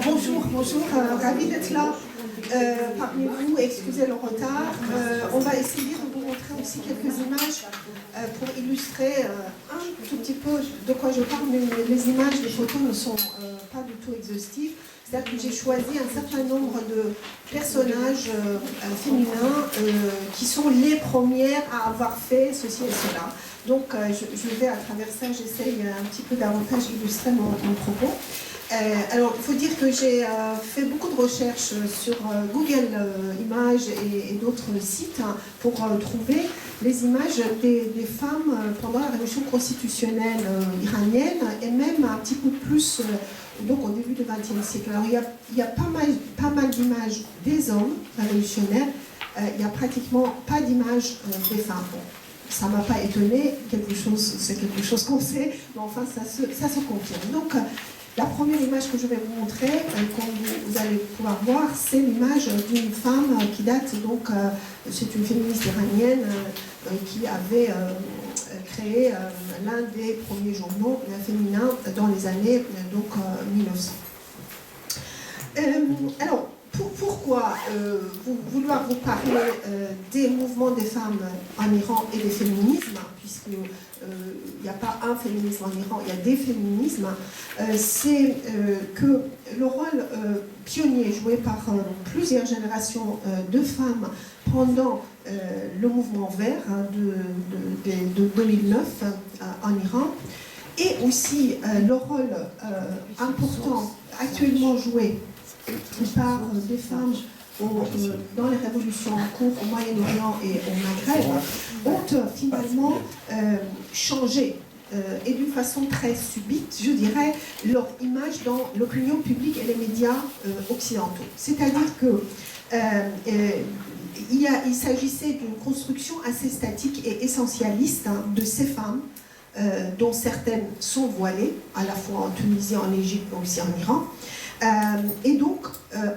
Bonjour, ravi d'être là parmi vous, excusez le retard. On va essayer de vous montrer aussi quelques images pour illustrer un tout petit peu de quoi je parle, mais les images, les photos ne sont pas du tout exhaustives. C'est-à-dire que j'ai choisi un certain nombre de personnages féminins qui sont les premières à avoir fait ceci et cela. Donc je vais à travers ça, j'essaye un petit peu davantage illustrer mon propos. Alors, il faut dire que j'ai fait beaucoup de recherches sur Google Images et d'autres sites pour trouver les images des femmes pendant la révolution constitutionnelle iranienne et même un petit peu plus donc au début du XXe siècle. Alors, il y a pas mal d'images des hommes révolutionnaires, il n'y a pratiquement pas d'images des femmes. Bon, ça ne m'a pas étonné, c'est quelque chose qu'on sait, mais enfin ça se confirme. Donc, la première image que je vais vous montrer, comme vous allez pouvoir voir, c'est l'image d'une femme qui date, donc, c'est une féministe iranienne qui avait créé l'un des premiers journaux féminins dans les années 1900. Alors, pourquoi vouloir vous parler des mouvements des femmes en Iran et des féminismes, puisque il n'y a pas un féminisme en Iran, il y a des féminismes, c'est que le rôle pionnier joué par plusieurs générations de femmes pendant le mouvement vert de 2009 en Iran, et aussi le rôle important actuellement joué par des femmes dans les révolutions en cours au Moyen-Orient et au Maghreb ont finalement changé et d'une façon très subite, je dirais, leur image dans l'opinion publique et les médias occidentaux. C'est-à-dire que il s'agissait d'une construction assez statique et essentialiste de ces femmes, dont certaines sont voilées, à la fois en Tunisie, en Égypte, mais aussi en Iran. Et donc,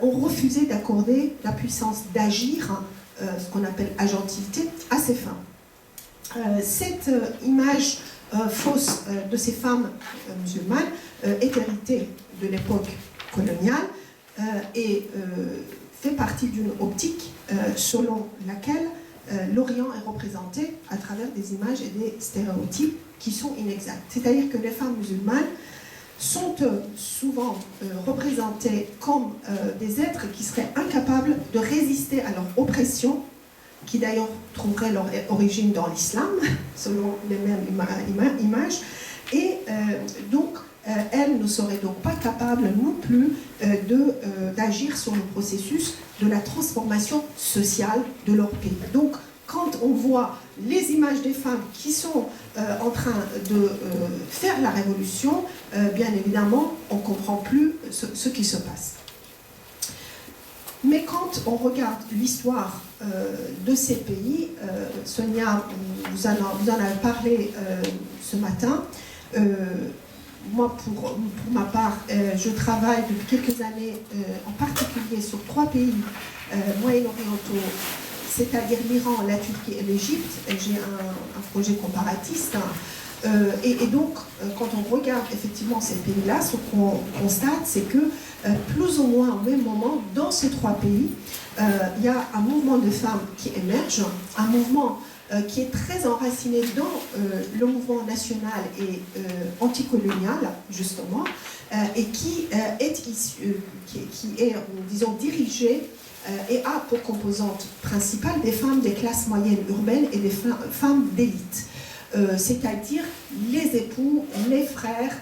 on refusait d'accorder la puissance d'agir, ce qu'on appelle agentivité, à ces femmes. Cette image fausse de ces femmes musulmanes est héritée de l'époque coloniale et fait partie d'une optique selon laquelle l'Orient est représenté à travers des images et des stéréotypes qui sont inexacts. C'est-à-dire que les femmes musulmanes sont souvent représentées comme des êtres qui seraient incapables de résister à leur oppression, qui d'ailleurs trouverait leur origine dans l'islam, selon les mêmes images, et donc elles ne seraient donc pas capables non plus d'agir sur le processus de la transformation sociale de leur pays. Donc, quand on voit les images des femmes qui sont en train de faire la révolution, bien évidemment, on ne comprend plus ce qui se passe. Mais quand on regarde l'histoire de ces pays, Sonia, vous en avez parlé ce matin, moi, pour ma part, je travaille depuis quelques années, en particulier sur 3 pays moyen-orientaux, c'est-à-dire l'Iran, la Turquie et l'Égypte. J'ai un projet comparatiste. Et donc, quand on regarde effectivement ces pays-là, ce qu'on constate, c'est que plus ou moins au même moment, dans ces 3 pays, il y a un mouvement de femmes qui émerge, un mouvement qui est très enraciné dans le mouvement national et anticolonial, justement, et qui est, disons, dirigé et a pour composante principale des femmes des classes moyennes urbaines et des femmes d'élite. C'est-à-dire les époux, les frères,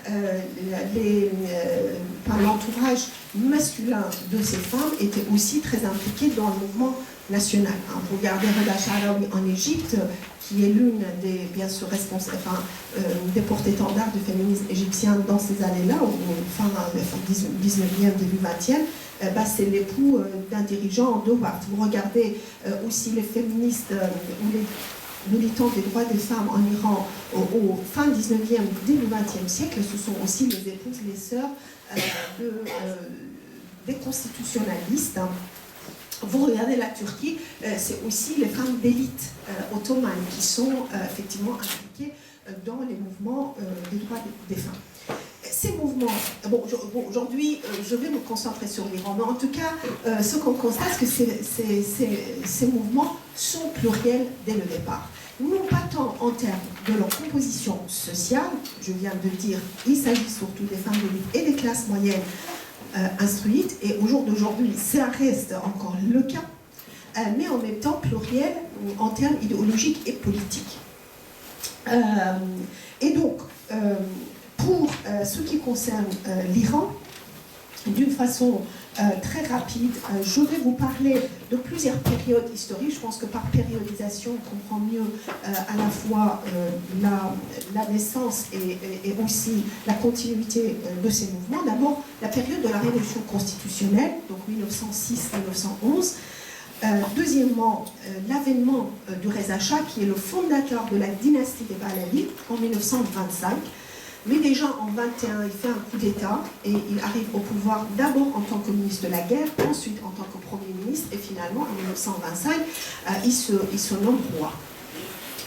l'entourage masculin de ces femmes étaient aussi très impliqués dans le mouvement national. Vous regardez Reda Sharawi en Égypte, qui est l'une des, bien sûr, des porte-étendards du féminisme égyptien dans ces années-là, fin 19e, début 20e, c'est l'époux d'un dirigeant de Waqt. Vous regardez aussi les féministes ou les militants des droits des femmes en Iran au fin 19e, début 20e siècle, ce sont aussi les épouses, les sœurs des constitutionnalistes. Vous regardez la Turquie, c'est aussi les femmes d'élite ottomanes qui sont effectivement impliquées dans les mouvements des droits des femmes. ces mouvements, aujourd'hui, je vais me concentrer sur l'Iran, mais en tout cas, ce qu'on constate, c'est que ces mouvements sont pluriels dès le départ. Non pas tant en termes de leur composition sociale, je viens de dire, il s'agit surtout des femmes de lutte et des classes moyennes instruites, et au jour d'aujourd'hui, ça reste encore le cas, mais en même temps pluriel en termes idéologiques et politiques. Et donc, pour ce qui concerne l'Iran, d'une façon très rapide, je vais vous parler de plusieurs périodes historiques. Je pense que par périodisation, on comprend mieux à la fois la naissance et aussi la continuité de ces mouvements. D'abord, la période de la Révolution constitutionnelle, donc 1906-1911. Deuxièmement, l'avènement du Reza Shah, qui est le fondateur de la dynastie des Pahlavis en 1925. Mais déjà en 1921, il fait un coup d'État et il arrive au pouvoir d'abord en tant que ministre de la guerre, ensuite en tant que Premier ministre, et finalement en 1925, il se nomme roi.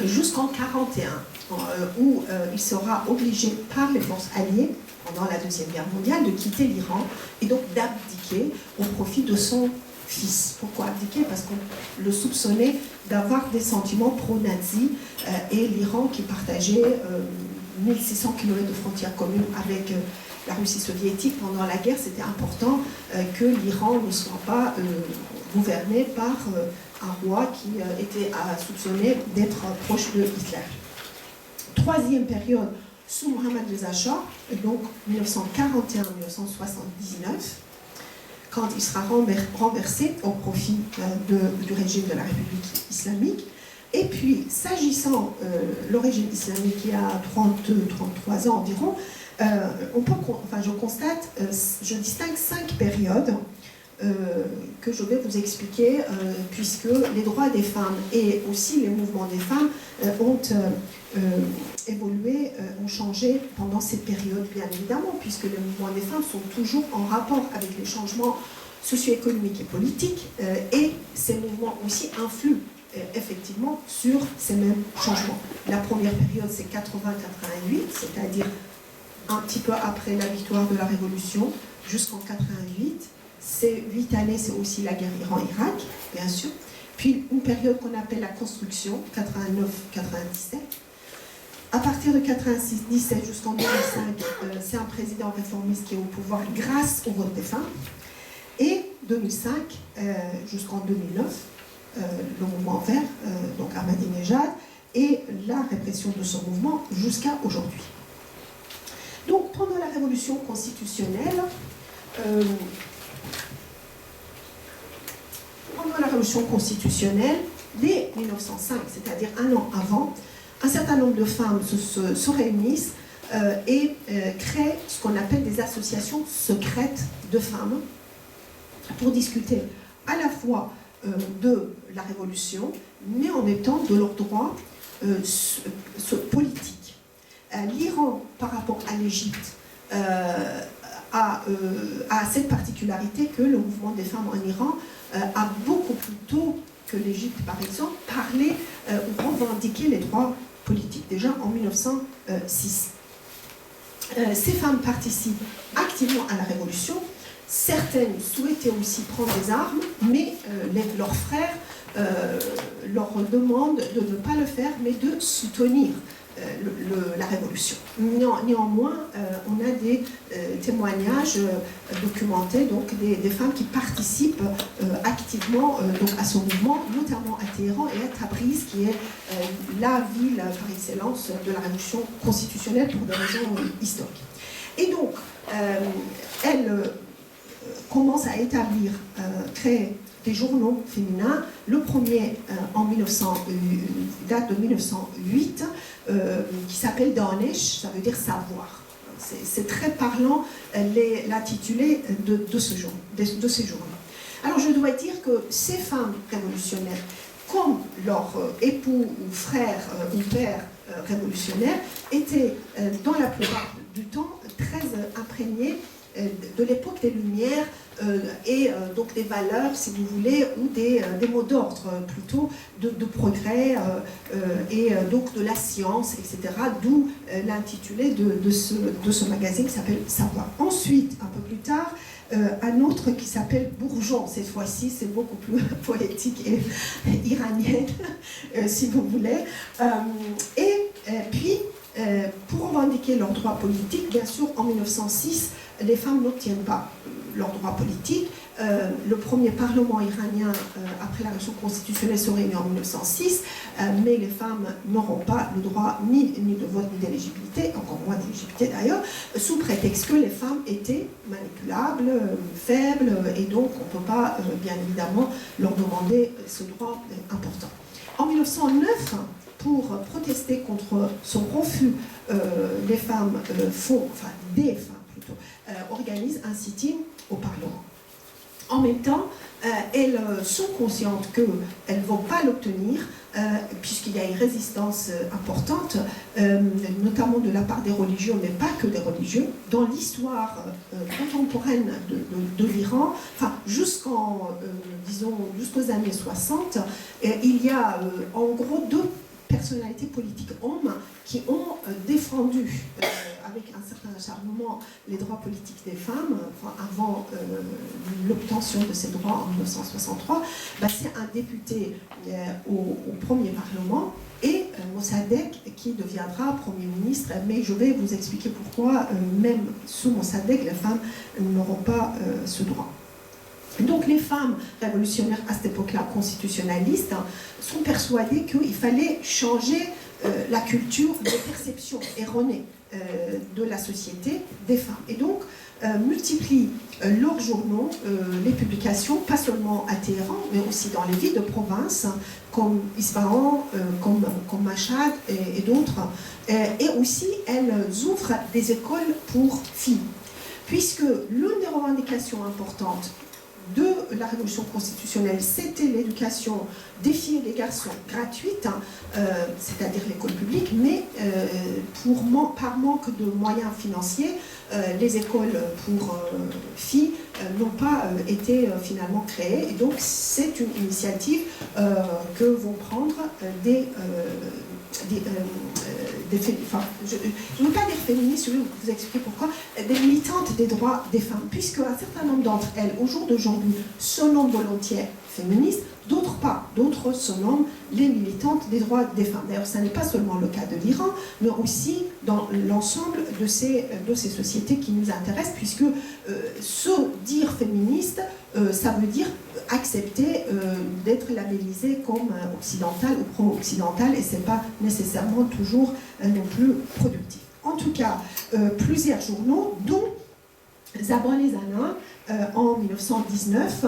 Jusqu'en 1941, où il sera obligé par les forces alliées, pendant la Deuxième Guerre mondiale, de quitter l'Iran et donc d'abdiquer au profit de son fils. Pourquoi abdiquer? Parce qu'on le soupçonnait d'avoir des sentiments pro-nazis et l'Iran qui partageait 1600 km de frontières communes avec la Russie soviétique pendant la guerre. C'était important que l'Iran ne soit pas gouverné par un roi qui était soupçonné d'être proche de Hitler. Troisième période, sous Mohammad Reza Shah, donc 1941-1979, quand il sera renversé au profit du régime de la République islamique. Et puis, s'agissant le régime islamique qui a 32-33 ans environ, je constate, je distingue 5 périodes que je vais vous expliquer, puisque les droits des femmes et aussi les mouvements des femmes ont évolué, ont changé pendant cette période, bien évidemment, puisque les mouvements des femmes sont toujours en rapport avec les changements socio-économiques et politiques, et ces mouvements aussi influent effectivement sur ces mêmes changements. La première période, c'est 80-88, c'est-à-dire un petit peu après la victoire de la Révolution, jusqu'en 88. Ces 8 années, c'est aussi la guerre Iran-Irak, bien sûr. Puis une période qu'on appelle la construction, 89-97. À partir de 96-17 jusqu'en 2005, c'est un président réformiste qui est au pouvoir grâce au vote des femmes. Et 2005 jusqu'en 2009, le mouvement vert, donc Ahmadinejad, et la répression de son mouvement jusqu'à aujourd'hui. Donc pendant la révolution constitutionnelle, dès 1905, c'est-à-dire un an avant, un certain nombre de femmes se réunissent et créent ce qu'on appelle des associations secrètes de femmes pour discuter à la fois de la révolution, mais en même temps de leurs droits politiques. L'Iran, par rapport à l'Égypte, a cette particularité que le mouvement des femmes en Iran a beaucoup plus tôt que l'Égypte, par exemple, parlé ou revendiqué les droits politiques, déjà en 1906. Ces femmes participent activement à la révolution. Certaines souhaitaient aussi prendre des armes, mais leurs frères leur demandent de ne pas le faire, mais de soutenir la révolution. Néanmoins, on a des témoignages documentés, donc des femmes qui participent activement donc à ce mouvement, notamment à Téhéran et à Tabriz, qui est la ville par excellence de la révolution constitutionnelle pour des raisons historiques. Et donc, elle commence à créer des journaux féminins. Le premier date de 1908, qui s'appelle Danish, ça veut dire savoir. C'est très parlant l'intitulé de ces journaux. Alors je dois dire que ces femmes révolutionnaires, comme leurs époux ou frères ou pères révolutionnaires, étaient dans la plupart du temps très imprégnés de l'époque des Lumières, donc des valeurs, si vous voulez, ou des mots d'ordre plutôt de progrès donc de la science, etc. D'où l'intitulé de ce magazine qui s'appelle Savoir. Ensuite, un peu plus tard, un autre qui s'appelle Bourgeon, cette fois-ci c'est beaucoup plus poétique et iranienne, si vous voulez. Puis, pour revendiquer leurs droits politiques, bien sûr, en 1906, les femmes n'obtiennent pas leurs droits politiques. Le premier parlement iranien, après la révision constitutionnelle, se réunit en 1906, mais les femmes n'auront pas le droit ni de vote ni d'éligibilité, encore moins d'éligibilité d'ailleurs, sous prétexte que les femmes étaient manipulables, faibles, et donc on ne peut pas, bien évidemment, leur demander ce droit important. En 1909, pour protester contre son refus, les femmes des femmes plutôt, organisent un sit-in au Parlement. En même temps, elles sont conscientes qu'elles ne vont pas l'obtenir, puisqu'il y a une résistance importante, notamment de la part des religieux, mais pas que des religieux. Dans l'histoire contemporaine de l'Iran, enfin, jusqu'aux années 60, il y a en gros deux personnalités politiques hommes qui ont défendu avec un certain acharnement les droits politiques des femmes, avant l'obtention de ces droits en 1963. C'est un député au premier Parlement et Mossadegh qui deviendra Premier ministre, mais je vais vous expliquer pourquoi même sous Mossadegh les femmes n'auront pas ce droit. Donc les femmes révolutionnaires à cette époque-là, constitutionnalistes, sont persuadées qu'il fallait changer la culture de perception erronée de la société des femmes. Et donc multiplient leurs journaux, les publications, pas seulement à Téhéran, mais aussi dans les villes de province, comme Isfahan, comme Mashhad et d'autres. Et aussi, elles ouvrent des écoles pour filles. Puisque l'une des revendications importantes de la révolution constitutionnelle, c'était l'éducation des filles et des garçons gratuite, c'est-à-dire l'école publique, mais par manque de moyens financiers, les écoles pour filles n'ont pas été finalement créées. Et donc c'est une initiative que vont prendre je ne veux pas dire féministes, je vais vous expliquer pourquoi, des militantes des droits des femmes, puisque un certain nombre d'entre elles, au jour d'aujourd'hui, se nomment volontiers féministes, d'autres pas, d'autres se nomment les militantes des droits des femmes. D'ailleurs, ce n'est pas seulement le cas de l'Iran, mais aussi dans l'ensemble de ces sociétés qui nous intéressent, puisque se dire féministe, ça veut dire accepter d'être labellisé comme occidental ou pro-occidental, et ce n'est pas nécessairement toujours non plus productif. En tout cas, plusieurs journaux, dont Zabane Zanan, en 1919,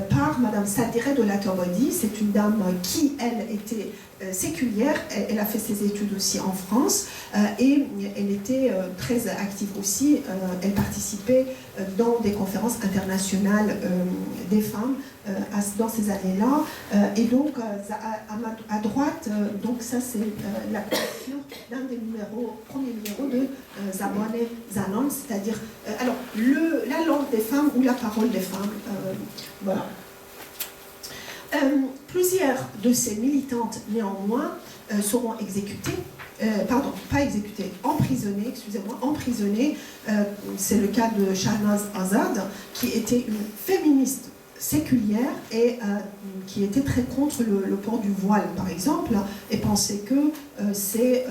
par Madame Sadire de Latobodi. C'est une dame qui, elle, était séculière. Elle a fait ses études aussi en France et elle était très active aussi. Elle participait dans des conférences internationales des femmes dans ces années-là. Et donc, à droite, donc ça c'est la couverture d'un des premiers numéros de Zabane Zanan, c'est-à-dire alors la langue des femmes ou la parole des femmes. Voilà. Plusieurs de ces militantes, néanmoins, seront exécutées, emprisonnées, excusez-moi, emprisonnées. C'est le cas de Shahnaz Azad, qui était une féministe séculière et qui était très contre le port du voile, par exemple, et pensait que c'est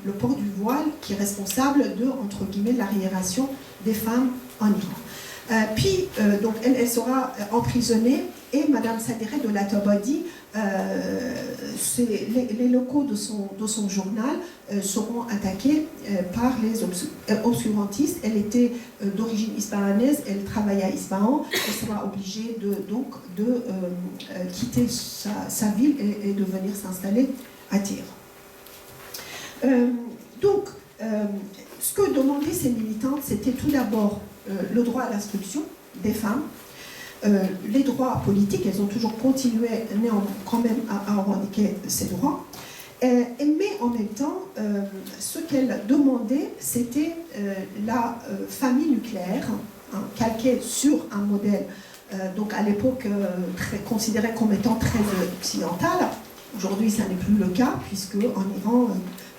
le port du voile qui est responsable de, entre guillemets, l'arriération des femmes en Iran. Puis, donc, elle sera emprisonnée et Madame Sadire de Latobodi, les locaux de son journal seront attaqués par les obscurantistes. Elle était d'origine isfahanaise, elle travaillait à Isfahan, elle sera obligée de quitter sa ville et de venir s'installer à Téhéran. Donc, ce que demandaient ces militantes, c'était tout d'abord le droit à l'instruction des femmes, les droits politiques. Elles ont toujours continué néanmoins quand même à revendiquer ces droits, mais en même temps, ce qu'elles demandaient, c'était la famille nucléaire, hein, calqué sur un modèle, donc à l'époque considéré comme étant très occidental. Aujourd'hui, ça n'est plus le cas, puisque en Iran,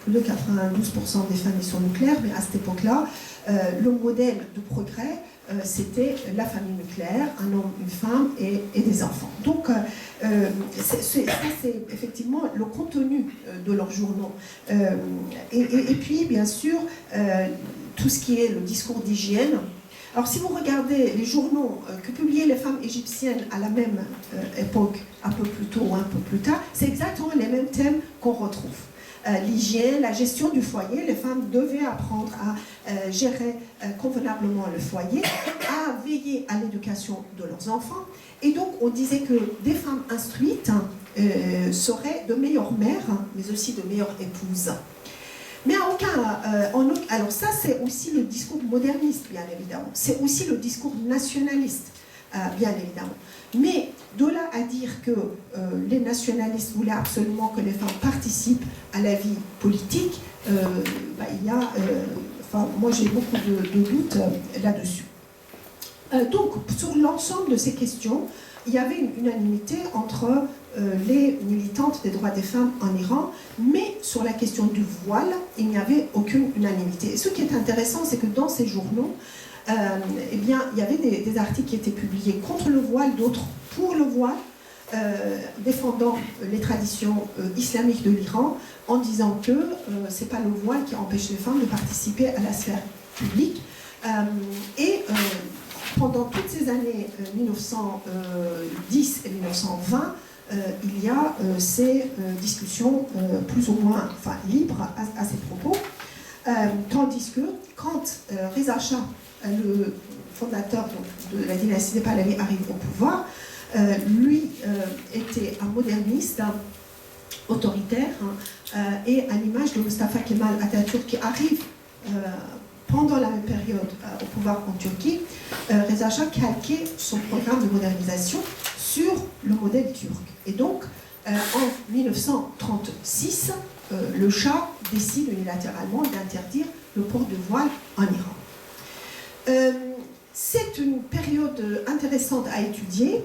plus de 92% des familles sont nucléaires, mais à cette époque-là, le modèle de progrès, c'était la famille nucléaire, un homme, une femme et des enfants. Donc, ça, c'est effectivement le contenu de leurs journaux. Et puis, bien sûr, tout ce qui est le discours d'hygiène. Alors, si vous regardez les journaux que publiaient les femmes égyptiennes à la même époque, un peu plus tôt ou un peu plus tard, c'est exactement les mêmes thèmes qu'on retrouve. L'hygiène, la gestion du foyer, les femmes devaient apprendre à gérer convenablement le foyer, à veiller à l'éducation de leurs enfants. Et donc, on disait que des femmes instruites seraient de meilleures mères, mais aussi de meilleures épouses. Mais à aucun... alors ça, c'est aussi le discours moderniste, bien évidemment. C'est aussi le discours nationaliste, bien évidemment. Mais de là à dire que les nationalistes voulaient absolument que les femmes participent à la vie politique, il y a... moi, j'ai beaucoup de doutes là-dessus. Donc, sur l'ensemble de ces questions, il y avait une unanimité entre les militantes des droits des femmes en Iran, mais sur la question du voile, il n'y avait aucune unanimité. Et ce qui est intéressant, c'est que dans ces journaux, eh bien, il y avait des articles qui étaient publiés contre le voile, d'autres pour le voile, défendant les traditions islamiques de l'Iran, en disant que ce n'est pas le voile qui empêche les femmes de participer à la sphère publique. Pendant toutes ces années 1910 et 1920, il y a ces discussions plus ou moins libres à ces propos, tandis que quand Reza Shah, le fondateur de la dynastie des Pahlavis, arrive au pouvoir, lui était un moderniste, autoritaire, et à l'image de Mustafa Kemal Atatürk qui arrive pendant la même période au pouvoir en Turquie, Reza Shah calquait son programme de modernisation sur le modèle turc. Et donc, en 1936, le Shah décide unilatéralement d'interdire le port de voile en Iran. C'est une période intéressante à étudier.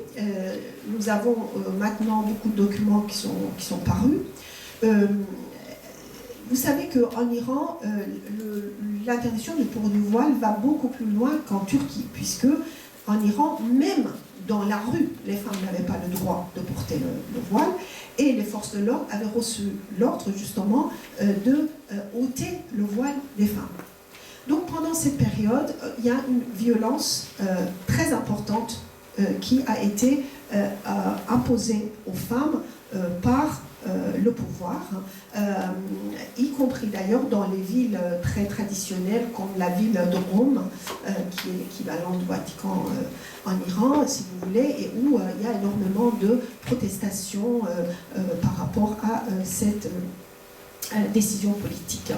Nous avons maintenant beaucoup de documents qui sont parus. Vous savez qu'en Iran, l'interdiction du port du voile va beaucoup plus loin qu'en Turquie, puisque en Iran, même dans la rue, les femmes n'avaient pas le droit de porter le voile, et les forces de l'ordre avaient reçu l'ordre justement de ôter le voile des femmes. Donc pendant cette période, il y a une violence très importante qui a été imposée aux femmes par le pouvoir, y compris d'ailleurs dans les villes très traditionnelles comme la ville de Rome, qui est l'équivalent du Vatican en Iran, si vous voulez, et où il y a énormément de protestations par rapport à cette décision politique.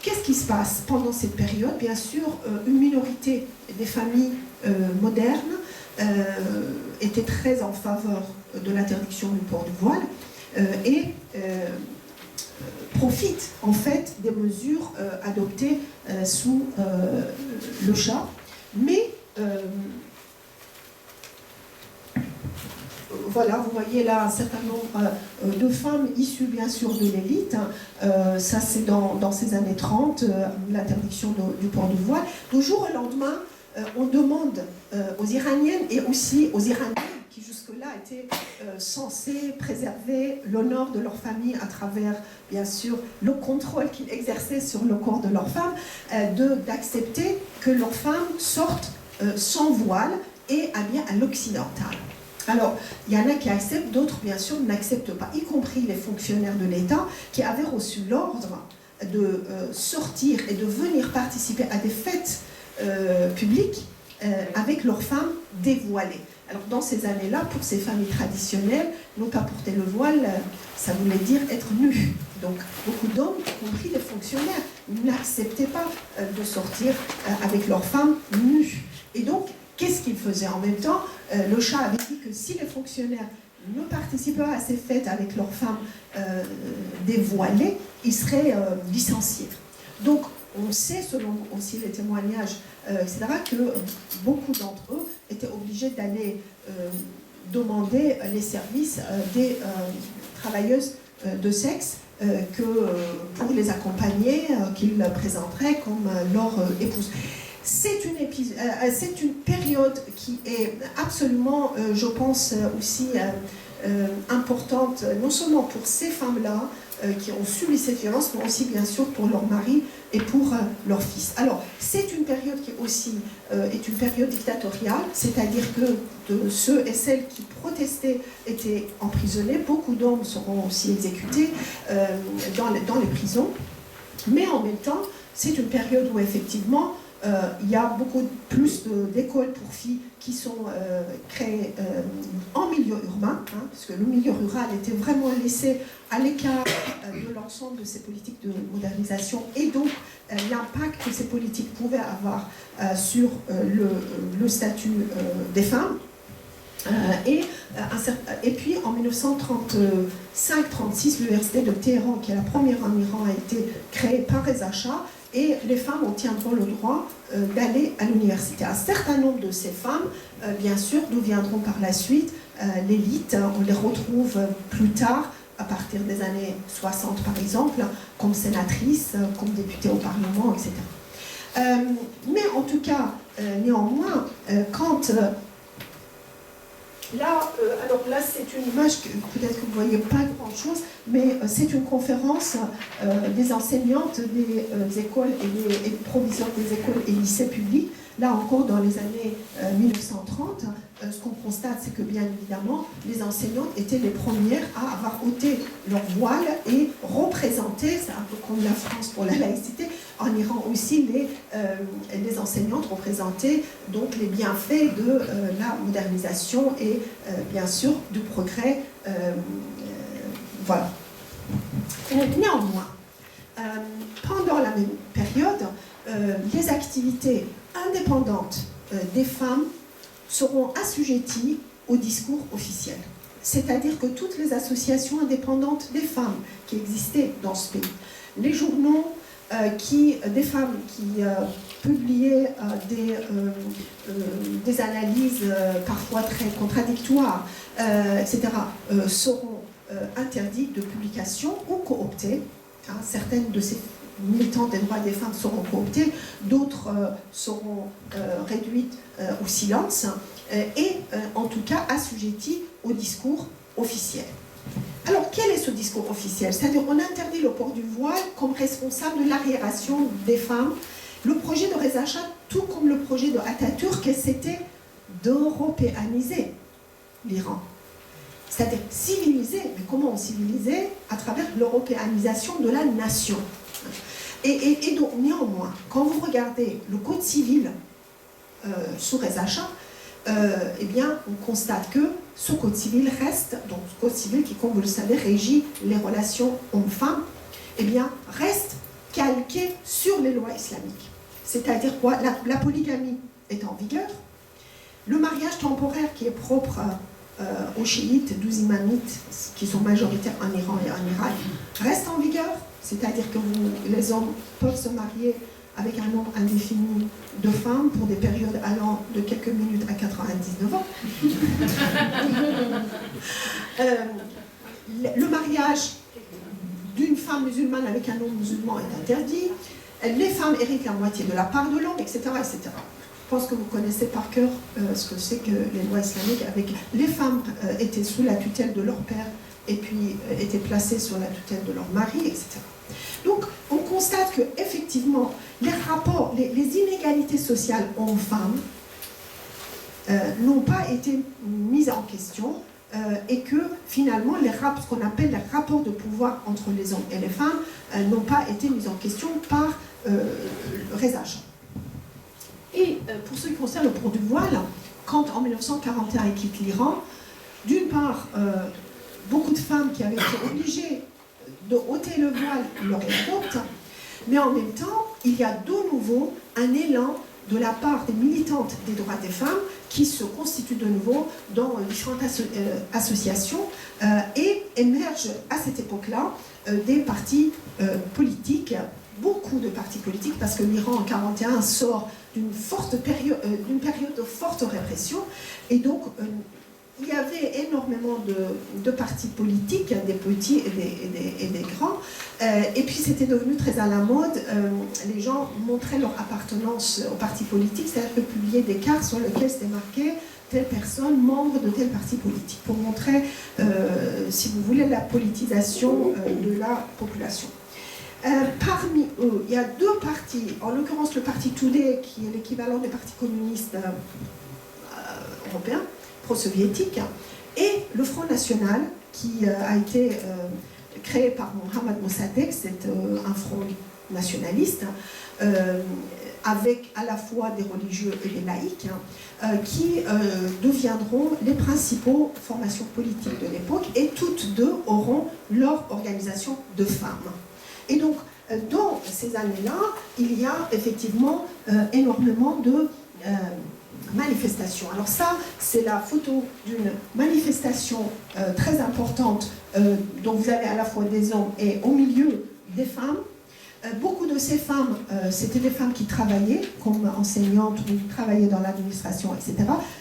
Qu'est-ce qui se passe pendant cette période? Bien sûr, une minorité des familles modernes était très en faveur de l'interdiction du port du voile et profite en fait des mesures adoptées sous le Shah. Mais voilà, vous voyez là un certain nombre de femmes issues bien sûr de l'élite. Ça c'est dans ces années 30, l'interdiction du port du voile. Du jour au lendemain, on demande aux Iraniennes et aussi aux Iraniens qui jusque-là étaient censés préserver l'honneur de leur famille à travers, bien sûr, le contrôle qu'ils exerçaient sur le corps de leurs femmes, d'accepter que leurs femmes sortent sans voile et habillées à l'occidental. Alors, il y en a qui acceptent, d'autres, bien sûr, n'acceptent pas, y compris les fonctionnaires de l'État qui avaient reçu l'ordre de sortir et de venir participer à des fêtes publiques avec leurs femmes dévoilées. Alors dans ces années-là, pour ces familles traditionnelles, ne pas porter le voile, ça voulait dire être nu. Donc beaucoup d'hommes, y compris les fonctionnaires, n'acceptaient pas de sortir avec leurs femmes nues. Et donc, qu'est-ce qu'ils faisaient? En même temps, le Shah avait dit que si les fonctionnaires ne participaient pas à ces fêtes avec leurs femmes dévoilées, ils seraient licenciés. Donc, on sait, selon aussi les témoignages, etc., que beaucoup d'entre eux étaient obligés d'aller demander les services des travailleuses de sexe pour les accompagner, qu'ils présenteraient comme leur épouse. C'est une période qui est absolument, je pense, aussi importante, non seulement pour ces femmes-là qui ont subi cette violence, mais aussi bien sûr pour leur mari et pour leur fils. Alors, c'est une période qui aussi est une période dictatoriale, c'est-à-dire que de ceux et celles qui protestaient étaient emprisonnés, beaucoup d'hommes seront aussi exécutés dans les prisons, mais en même temps, c'est une période où effectivement, il y a beaucoup plus d'écoles pour filles qui sont créées en milieu urbain, parce que le milieu rural était vraiment laissé à l'écart de l'ensemble de ces politiques de modernisation et donc l'impact que ces politiques pouvaient avoir sur le statut des femmes. Et puis en 1935-36, l'université de Téhéran, qui est la première en Iran, a été créée par Reza Shah, et les femmes obtiendront le droit d'aller à l'université. Un certain nombre de ces femmes, bien sûr, deviendront par la suite l'élite. On les retrouve plus tard, à partir des années 60 par exemple, comme sénatrices, comme députées au Parlement, etc. Mais en tout cas, néanmoins, quand... alors là, c'est une image que peut-être que vous ne voyez pas grand-chose, mais c'est une conférence des enseignantes des écoles et des proviseurs des écoles et lycées publics. Là encore, dans les années 1930, ce qu'on constate, c'est que bien évidemment, les enseignantes étaient les premières à avoir ôté leur voile et représenter, c'est un peu comme la France pour la laïcité, en Iran aussi, les enseignantes représentaient donc les bienfaits de la modernisation et bien sûr du progrès. Voilà. Néanmoins, pendant la même période, les activités indépendantes des femmes seront assujetties au discours officiel. C'est-à-dire que toutes les associations indépendantes des femmes qui existaient dans ce pays, les journaux, des femmes qui publiaient des analyses parfois très contradictoires, etc., seront interdites de publication ou cooptées. Certaines de ces militantes des droits des femmes seront cooptées, d'autres seront réduites au silence, et en tout cas assujetties au discours officiel. Alors, quel est ce discours officiel? C'est-à-dire, on interdit le port du voile comme responsable de l'arriération des femmes. Le projet de Reza Shah, tout comme le projet de Atatürk, c'était d'européaniser l'Iran. C'est-à-dire civiliser, mais comment on civilisait? À travers l'européanisation de la nation. Et donc, néanmoins, quand vous regardez le Code civil sous Reza Shah, eh bien, on constate que ce Code civil reste, donc ce Code civil qui, comme vous le savez, régit les relations hommes-femmes, eh bien, reste calqué sur les lois islamiques. C'est-à-dire quoi? La polygamie est en vigueur, le mariage temporaire qui est propre aux chiites, 12 imamites, qui sont majoritaires en Iran et en Irak, reste en vigueur, c'est-à-dire que les hommes peuvent se marier avec un nombre indéfini de femmes pour des périodes allant de quelques minutes à 99 ans. Le mariage d'une femme musulmane avec un homme musulman est interdit. Les femmes héritent la moitié de la part de l'homme, etc., etc. Je pense que vous connaissez par cœur ce que c'est que les lois islamiques. Les femmes étaient sous la tutelle de leur père et puis étaient placées sous la tutelle de leur mari, etc. Donc, on constate qu'effectivement, les rapports, les inégalités sociales hommes-femmes n'ont pas été mises en question et que finalement, ce qu'on appelle les rapports de pouvoir entre les hommes et les femmes n'ont pas été mis en question par Reza Shah. Et pour ce qui concerne le port du voile, quand en 1941 il quitte l'Iran, d'une part, beaucoup de femmes qui avaient été obligées de ôter le voile le réadoptent, mais en même temps, il y a de nouveau un élan de la part des militantes des droits des femmes qui se constituent de nouveau dans différentes associations et émergent à cette époque-là des partis politiques beaucoup de partis politiques, parce que l'Iran en 1941 sort d'une période de forte répression, et donc il y avait énormément de partis politiques, des petits et des grands, et puis c'était devenu très à la mode. Les gens montraient leur appartenance au parti politique, c'est-à-dire que publiaient des cartes sur lesquelles c'était marqué telle personne, membre de tel parti politique, pour montrer, si vous voulez, la politisation de la population. Parmi eux, il y a deux partis, en l'occurrence le parti Toudé, qui est l'équivalent des partis communistes européens, pro-soviétiques, et le Front National, qui a été créé par Mohammad Mossadegh, c'est un front nationaliste, avec à la fois des religieux et des laïcs, qui deviendront les principaux formations politiques de l'époque, et toutes deux auront leur organisation de femmes. Et donc, dans ces années-là, il y a effectivement énormément de manifestations. Alors ça, c'est la photo d'une manifestation très importante, dont vous avez à la fois des hommes et au milieu des femmes. Beaucoup de ces femmes, c'était des femmes qui travaillaient comme enseignantes ou qui travaillaient dans l'administration, etc.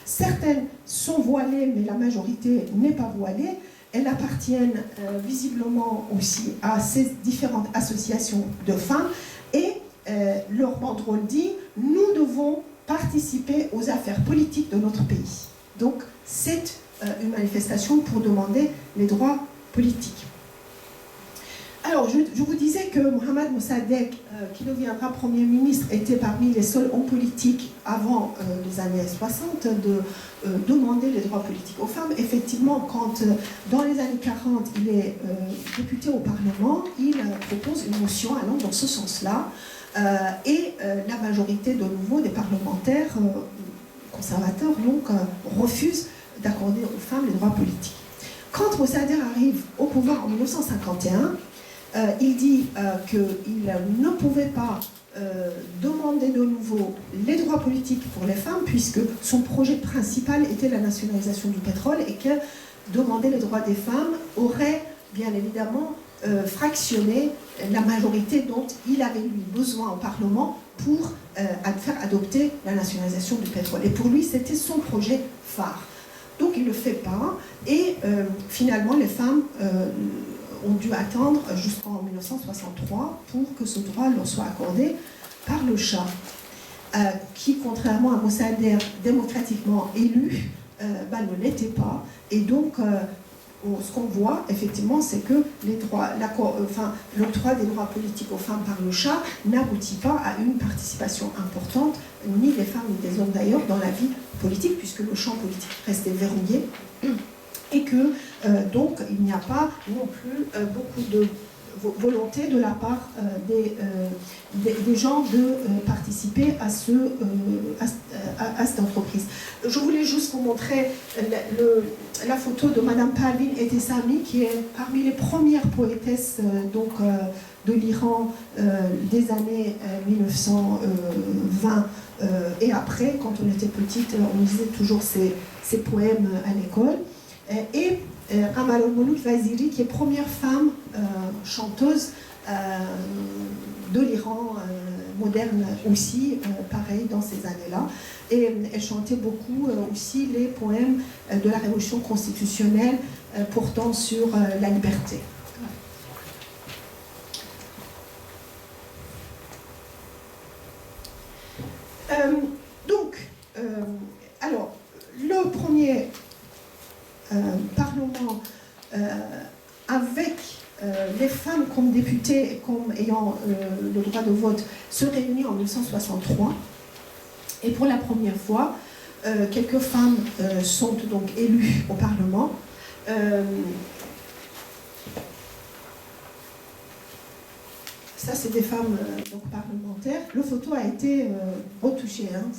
Certaines sont voilées, mais la majorité n'est pas voilée. Elles appartiennent visiblement aussi à ces différentes associations de femmes, et leur banderole dit « Nous devons participer aux affaires politiques de notre pays ». Donc c'est une manifestation pour demander les droits politiques. Alors, je vous disais que Mohammad Mossadegh, qui deviendra Premier ministre, était parmi les seuls hommes politiques avant les années 60 de demander les droits politiques aux femmes. Effectivement, quand dans les années 40, il est député au Parlement, il propose une motion allant dans ce sens-là, et la majorité de nouveau des parlementaires conservateurs donc refusent d'accorder aux femmes les droits politiques. Quand Mossadegh arrive au pouvoir en 1951, il dit qu'il ne pouvait pas demander de nouveau les droits politiques pour les femmes, puisque son projet principal était la nationalisation du pétrole, et que demander les droits des femmes aurait bien évidemment fractionné la majorité dont il avait lui besoin au Parlement pour faire adopter la nationalisation du pétrole. Et pour lui, c'était son projet phare. Donc il ne le fait pas, et finalement les femmes ont dû attendre jusqu'en 1963 pour que ce droit leur soit accordé par le Shah, qui, contrairement à Mossadegh, démocratiquement élu, ne l'était pas. Et donc, ce qu'on voit, effectivement, c'est que l'octroi des droits politiques aux femmes par le Shah n'aboutit pas à une participation importante, ni des femmes ni des hommes d'ailleurs, dans la vie politique, puisque le champ politique restait verrouillé. Et que donc il n'y a pas non plus beaucoup de volonté de la part des gens de participer à cette entreprise. Je voulais juste vous montrer la photo de Madame Parvin Ehteshami, qui est parmi les premières poétesses de l'Iran des années 1920 et après. Quand on était petite, on lisait toujours ces poèmes à l'école. Et Amal al-Mouloud Vaziri, qui est première femme chanteuse de l'Iran moderne aussi, pareil, dans ces années-là. Et elle chantait beaucoup aussi les poèmes de la Révolution constitutionnelle portant sur la liberté. Alors, le premier Parlement avec les femmes comme députées et comme ayant le droit de vote se réunit en 1963, et pour la première fois quelques femmes sont donc élues au Parlement. Ça, c'est des femmes donc, parlementaires. Le photo a été retouché. Hein,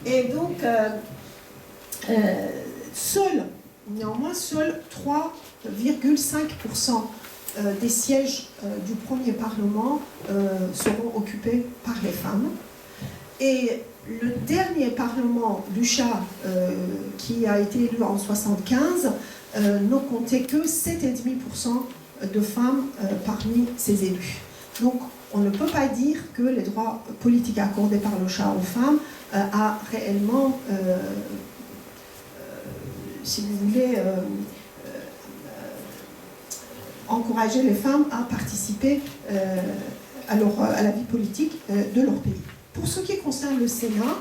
et donc, néanmoins, seuls 3,5% des sièges du premier Parlement seront occupés par les femmes. Et le dernier Parlement du Shah, qui a été élu en 1975, ne comptait que 7,5% de femmes parmi ses élus. Donc, on ne peut pas dire que les droits politiques accordés par le Shah aux femmes a réellement, si vous voulez, encouragé les femmes à participer à la vie politique de leur pays. Pour ce qui concerne le Sénat,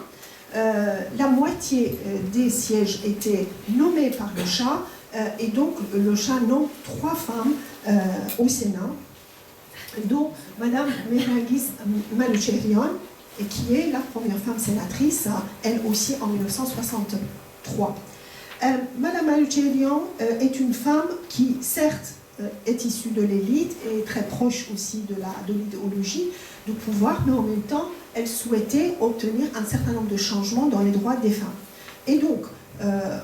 la moitié des sièges étaient nommés par le Shah, et donc le Shah nomme 3 femmes au Sénat, dont Madame Mehrnagis Maloucherian, qui est la première femme sénatrice, elle aussi en 1963. Madame Maloucherian est une femme qui, certes, est issue de l'élite et très proche aussi de l'idéologie du pouvoir, mais en même temps, elle souhaitait obtenir un certain nombre de changements dans les droits des femmes. Et donc,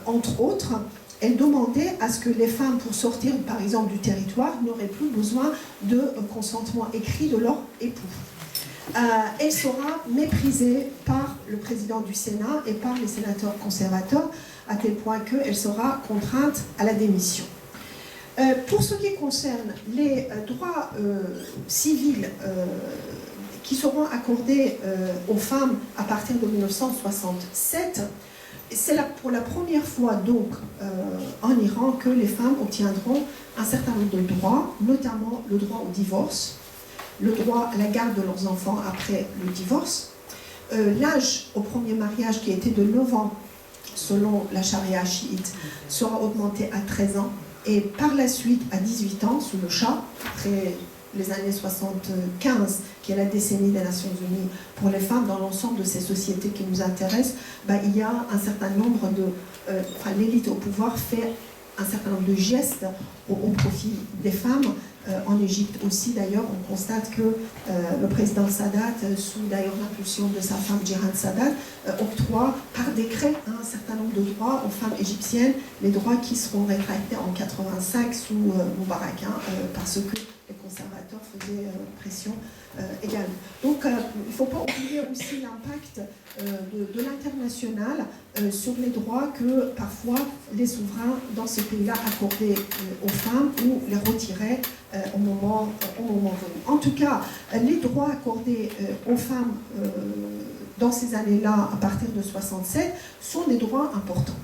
entre autres, elle demandait à ce que les femmes, pour sortir par exemple du territoire, n'auraient plus besoin de consentement écrit de leur époux. Elle sera méprisée par le président du Sénat et par les sénateurs conservateurs, à tel point qu'elle sera contrainte à la démission. Pour ce qui concerne les droits civils qui seront accordés aux femmes à partir de 1967, c'est pour la première fois donc en Iran que les femmes obtiendront un certain nombre de droits, notamment le droit au divorce, le droit à la garde de leurs enfants après le divorce, l'âge au premier mariage qui était de 9 ans selon la charia chiite sera augmenté à 13 ans et par la suite à 18 ans sous le Shah, après les années 75, qui est la décennie des Nations Unies pour les femmes dans l'ensemble de ces sociétés qui nous intéressent, il y a un certain nombre de... l'élite au pouvoir fait un certain nombre de gestes au profit des femmes. En Égypte aussi, d'ailleurs, on constate que le président Sadat, sous d'ailleurs l'impulsion de sa femme Djihan Sadat, octroie par décret un certain nombre de droits aux femmes égyptiennes, les droits qui seront rétractés en 85 sous Moubarak, parce que les conservateurs faisaient pression également. Donc, il ne faut pas oublier aussi l'impact de l'international sur les droits que parfois les souverains dans ce pays-là accordaient aux femmes ou les retiraient au moment venu. En tout cas, les droits accordés aux femmes dans ces années-là, à partir de 67, sont des droits importants.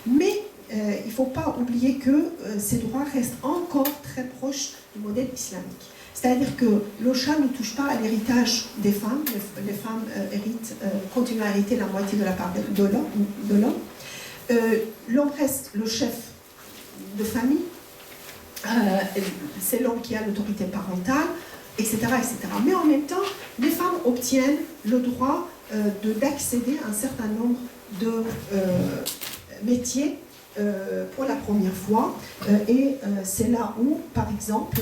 Mais il ne faut pas oublier que ces droits restent encore très proches du modèle islamique. C'est-à-dire que le Shah ne touche pas à l'héritage des femmes. Les femmes continuent à hériter la moitié de la part de l'homme. L'homme reste le chef de famille. C'est l'homme qui a l'autorité parentale, etc., etc. Mais en même temps, les femmes obtiennent le droit d'accéder à un certain nombre de métiers pour la première fois. Et c'est là où, par exemple,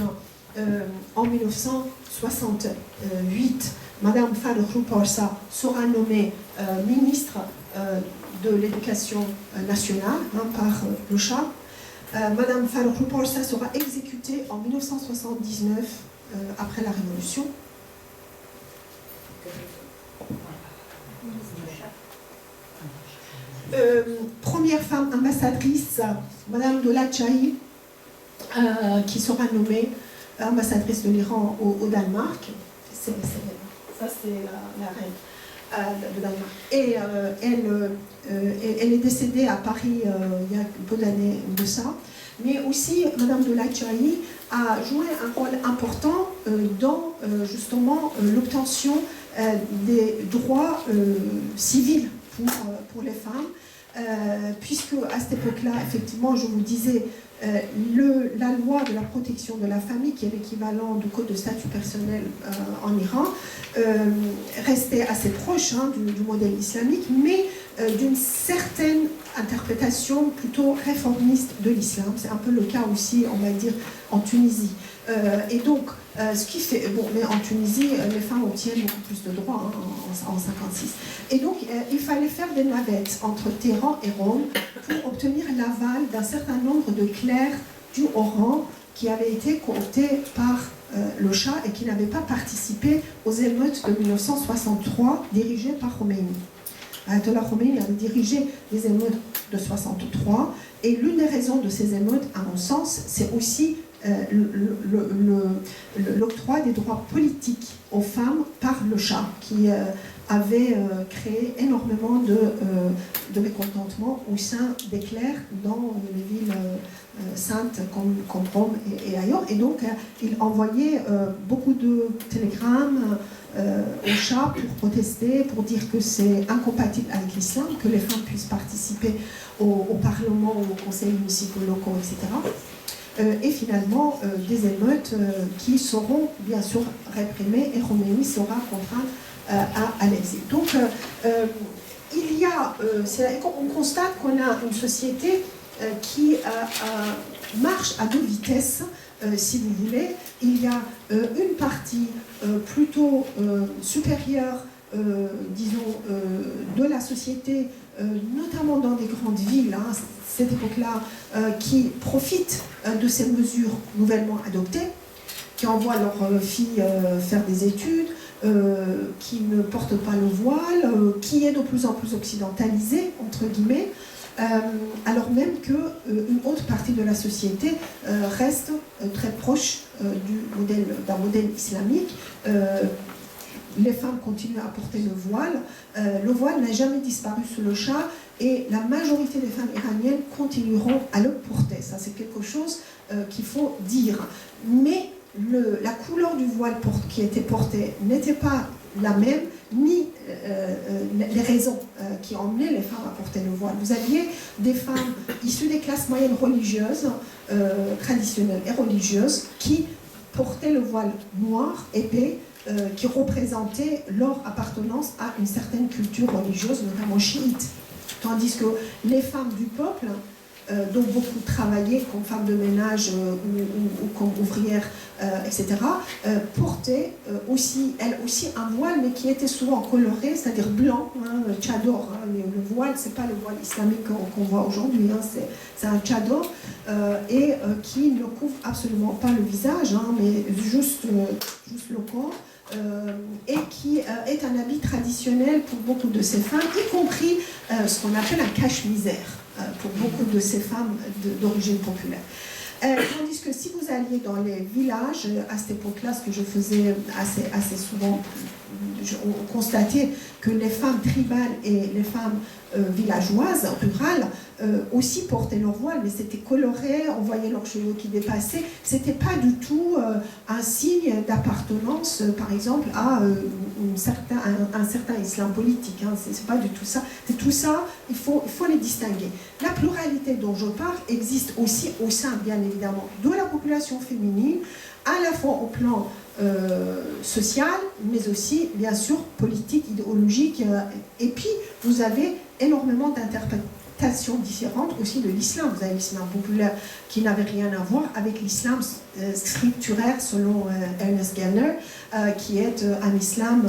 en 1968, Madame Farrouk Parsa sera nommée ministre de l'Éducation nationale par le Shah. Madame Farrouk Parsa sera exécutée en 1979 après la Révolution. Première femme ambassadrice, Madame Dola Chahi, qui sera nommée ambassadrice de l'Iran au Danemark. Ça, c'est la reine de Danemark. Et elle est décédée à Paris il y a peu d'années de ça. Mais aussi, Madame Dola Chahi a joué un rôle important dans justement l'obtention des droits civils pour les femmes. Puisque à cette époque-là, effectivement, je vous disais, la loi de la protection de la famille, qui est l'équivalent du code de statut personnel en Iran, restait assez proche du modèle islamique, mais d'une certaine interprétation plutôt réformiste de l'islam. C'est un peu le cas aussi, on va dire, en Tunisie. Et donc, ce qui fait... Bon, mais en Tunisie, les femmes obtiennent beaucoup plus de droits en 1956. Et donc, il fallait faire des navettes entre Téhéran et Rome pour obtenir l'aval d'un certain nombre de clercs du Haut-Rang qui avaient été cooptés par le Shah et qui n'avaient pas participé aux émeutes de 1963 dirigées par Khomeini. Ayatollah Khomeini avait dirigé les émeutes de 1963 et l'une des raisons de ces émeutes, à mon sens, c'est aussi l'octroi des droits politiques aux femmes par le Shah, qui avait créé énormément de mécontentement au sein des clercs dans les villes saintes comme Rome et ailleurs. Et donc, il envoyait beaucoup de télégrammes au Shah pour protester, pour dire que c'est incompatible avec l'islam, que les femmes puissent participer au Parlement, aux conseils municipaux locaux, etc. Et finalement, des émeutes qui seront bien sûr réprimées, et Khomeini sera contraint à l'exil. Donc, il y a, on constate qu'on a une société qui marche à deux vitesses, si vous voulez. Il y a une partie plutôt supérieure, disons, de la société, notamment dans des grandes villes, hein, cette époque-là, qui profite de ces mesures nouvellement adoptées, qui envoient leurs filles faire des études, qui ne portent pas le voile, qui est de plus en plus occidentalisée, entre guillemets, alors même qu'une autre partie de la société reste très proche d'un modèle islamique. Les femmes continuent à porter le voile. Le voile n'a jamais disparu sous le Shah et la majorité des femmes iraniennes continueront à le porter. Ça, c'est quelque chose qu'il faut dire. Mais la couleur du voile qui était porté n'était pas la même, ni les raisons qui emmenaient les femmes à porter le voile. Vous aviez des femmes issues des classes moyennes religieuses, traditionnelles et religieuses, qui portaient le voile noir, épais, qui représentait leur appartenance à une certaine culture religieuse, notamment chiite. Tandis que les femmes du peuple, dont beaucoup travaillaient comme femmes de ménage ou comme ouvrières, etc., portaient aussi, elles aussi, un voile, mais qui était souvent coloré, c'est-à-dire blanc, hein, tchador. Hein, le voile, c'est pas le voile islamique qu'on voit aujourd'hui, hein, c'est un tchador, et qui ne couvre absolument pas le visage, hein, mais juste le corps. Et qui est un habit traditionnel pour beaucoup de ces femmes, y compris ce qu'on appelle un cache-misère pour beaucoup de ces femmes d'origine populaire. Tandis que si vous alliez dans les villages, à cette époque-là, ce que je faisais assez souvent, on constatait que les femmes tribales et les femmes villageoises, rurales, aussi portaient leur voile, mais c'était coloré, on voyait leurs cheveux qui dépassaient. C'était pas du tout un signe d'appartenance, par exemple, à un certain islam politique. Hein. C'est pas du tout ça. C'est tout ça, il faut les distinguer. La pluralité dont je parle existe aussi au sein, bien évidemment, de la population féminine, à la fois au plan social, mais aussi, bien sûr, politique, idéologique. Et puis, vous avez énormément d'interprétations différentes aussi de l'islam. Vous avez l'islam populaire qui n'avait rien à voir avec l'islam scripturaire, selon Ernest Gellner, qui est un islam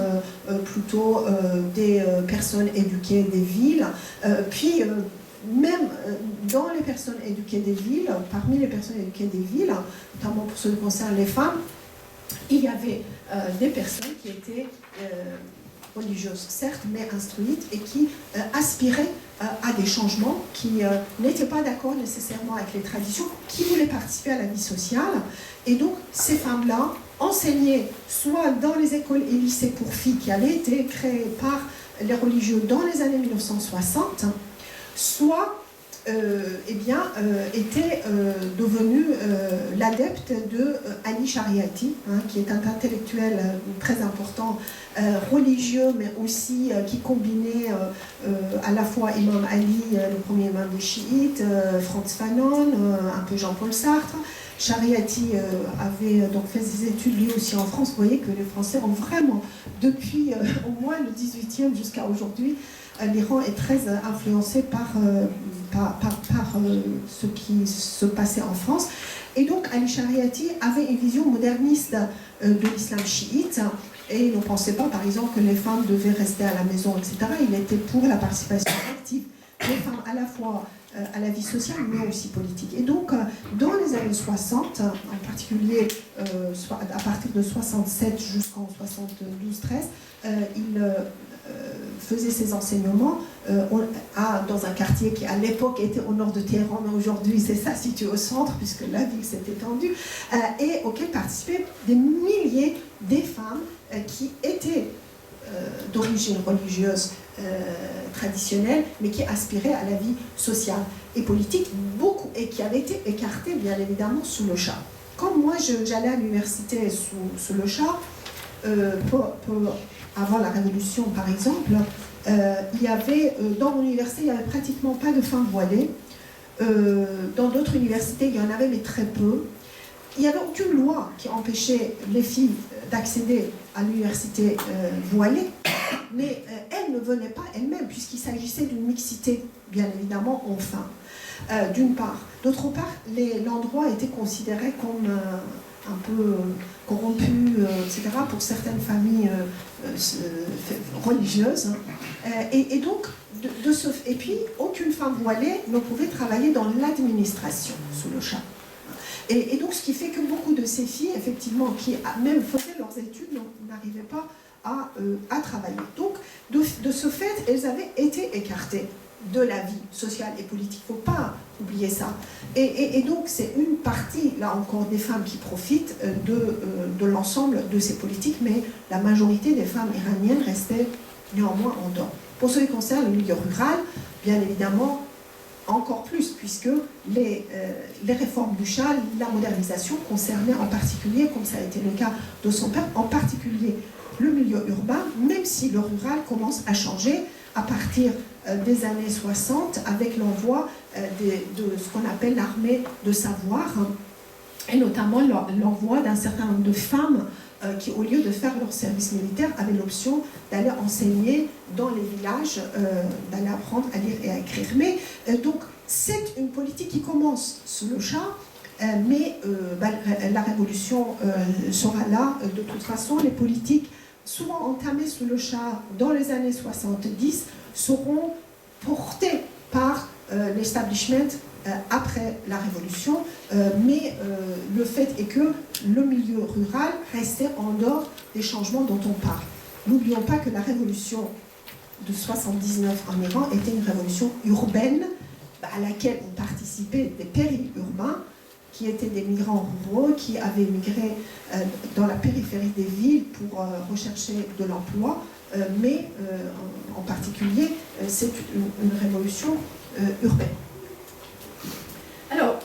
plutôt des personnes éduquées des villes. Puis, même dans les personnes éduquées des villes, parmi les personnes éduquées des villes, notamment pour ce qui concerne les femmes, il y avait des personnes qui étaient religieuses, certes, mais instruites, et qui aspiraient à des changements, qui n'étaient pas d'accord nécessairement avec les traditions, qui voulaient participer à la vie sociale. Et donc, ces femmes-là enseignaient soit dans les écoles et lycées pour filles qui avaient été créées par les religieux dans les années 1960, soit était devenu l'adepte de Ali Shariati, hein, qui est un intellectuel très important, religieux, mais aussi qui combinait à la fois Imam Ali, le premier imam des chiites, Frantz Fanon, un peu Jean-Paul Sartre. Shariati avait donc fait ses études lui aussi en France. Vous voyez que les Français ont vraiment, depuis au moins le 18e jusqu'à aujourd'hui, l'Iran est très influencé par ce qui se passait en France. Et donc Ali Shariati avait une vision moderniste de l'islam chiite, et il ne pensait pas, par exemple, que les femmes devaient rester à la maison, etc. Il était pour la participation active des femmes à la fois à la vie sociale, mais aussi politique. Et donc, dans les années 60, en particulier à partir de 67 jusqu'en 72-13, il faisait ses enseignements dans dans un quartier qui à l'époque était au nord de Téhéran, mais aujourd'hui c'est ça situé au centre, puisque la ville s'est étendue, et auquel participaient des milliers des femmes qui étaient d'origine religieuse traditionnelle, mais qui aspiraient à la vie sociale et politique, beaucoup, et qui avaient été écartées bien évidemment sous le Shah. Quand moi j'allais à l'université sous le Shah, avant la Révolution par exemple, il y avait, dans mon université, il n'y avait pratiquement pas de femmes voilées. Dans d'autres universités, il y en avait, mais très peu. Il n'y avait aucune loi qui empêchait les filles d'accéder à l'université voilée, mais elles ne venaient pas elles-mêmes, puisqu'il s'agissait d'une mixité, bien évidemment, en femmes, d'une part. D'autre part, l'endroit était considéré comme un peu corrompu, etc., pour certaines familles religieuses. Et donc, et puis, aucune femme voilée ne pouvait travailler dans l'administration sous le Shah. Et donc, ce qui fait que beaucoup de ces filles, effectivement, qui même faisaient leurs études, n'arrivaient pas à travailler. Donc, de ce fait, elles avaient été écartées de la vie sociale et politique. Il ne faut pas oublier ça. Et donc, c'est une partie, là encore, des femmes qui profitent de l'ensemble de ces politiques, mais la majorité des femmes iraniennes restaient néanmoins en dehors. Pour ce qui concerne le milieu rural, bien évidemment, encore plus, puisque les réformes du Shah, la modernisation concernait en particulier, comme ça a été le cas de son père, en particulier le milieu urbain, même si le rural commence à changer à partir des années 60 avec l'envoi de ce qu'on appelle l'armée de savoir, et notamment l'envoi d'un certain nombre de femmes qui, au lieu de faire leur service militaire, avaient l'option d'aller enseigner dans les villages, d'aller apprendre à lire et à écrire. Mais donc, c'est une politique qui commence sous le Shah, mais la révolution sera là. De toute façon, les politiques souvent entamées sous le Shah dans les années 70 seront portées par l'establishment après la Révolution, mais le fait est que le milieu rural restait en dehors des changements dont on parle. N'oublions pas que la révolution de 79 en Iran était une révolution urbaine à laquelle ont participé des périurbains qui étaient des migrants ruraux, qui avaient migré dans la périphérie des villes pour rechercher de l'emploi, mais en particulier, c'est une révolution urbaine. Alors,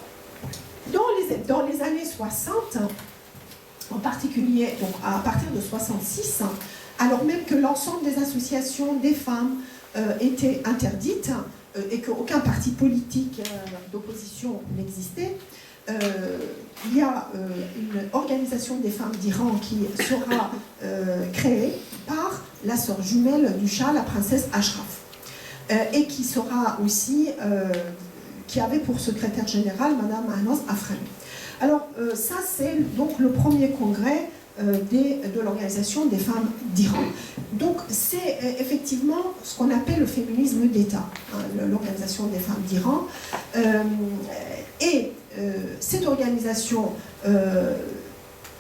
dans les années 60, en particulier donc à partir de 66, alors même que l'ensemble des associations des femmes étaient interdites et qu'aucun parti politique d'opposition n'existait, il y a une organisation des femmes d'Iran qui sera créée par la sœur jumelle du Shah, la princesse Ashraf, et qui sera aussi, qui avait pour secrétaire générale Madame Ahnaz Afrani. Alors ça c'est donc le premier congrès de l'organisation des femmes d'Iran. Donc c'est effectivement ce qu'on appelle le féminisme d'État, hein, l'organisation des femmes d'Iran. Cette organisation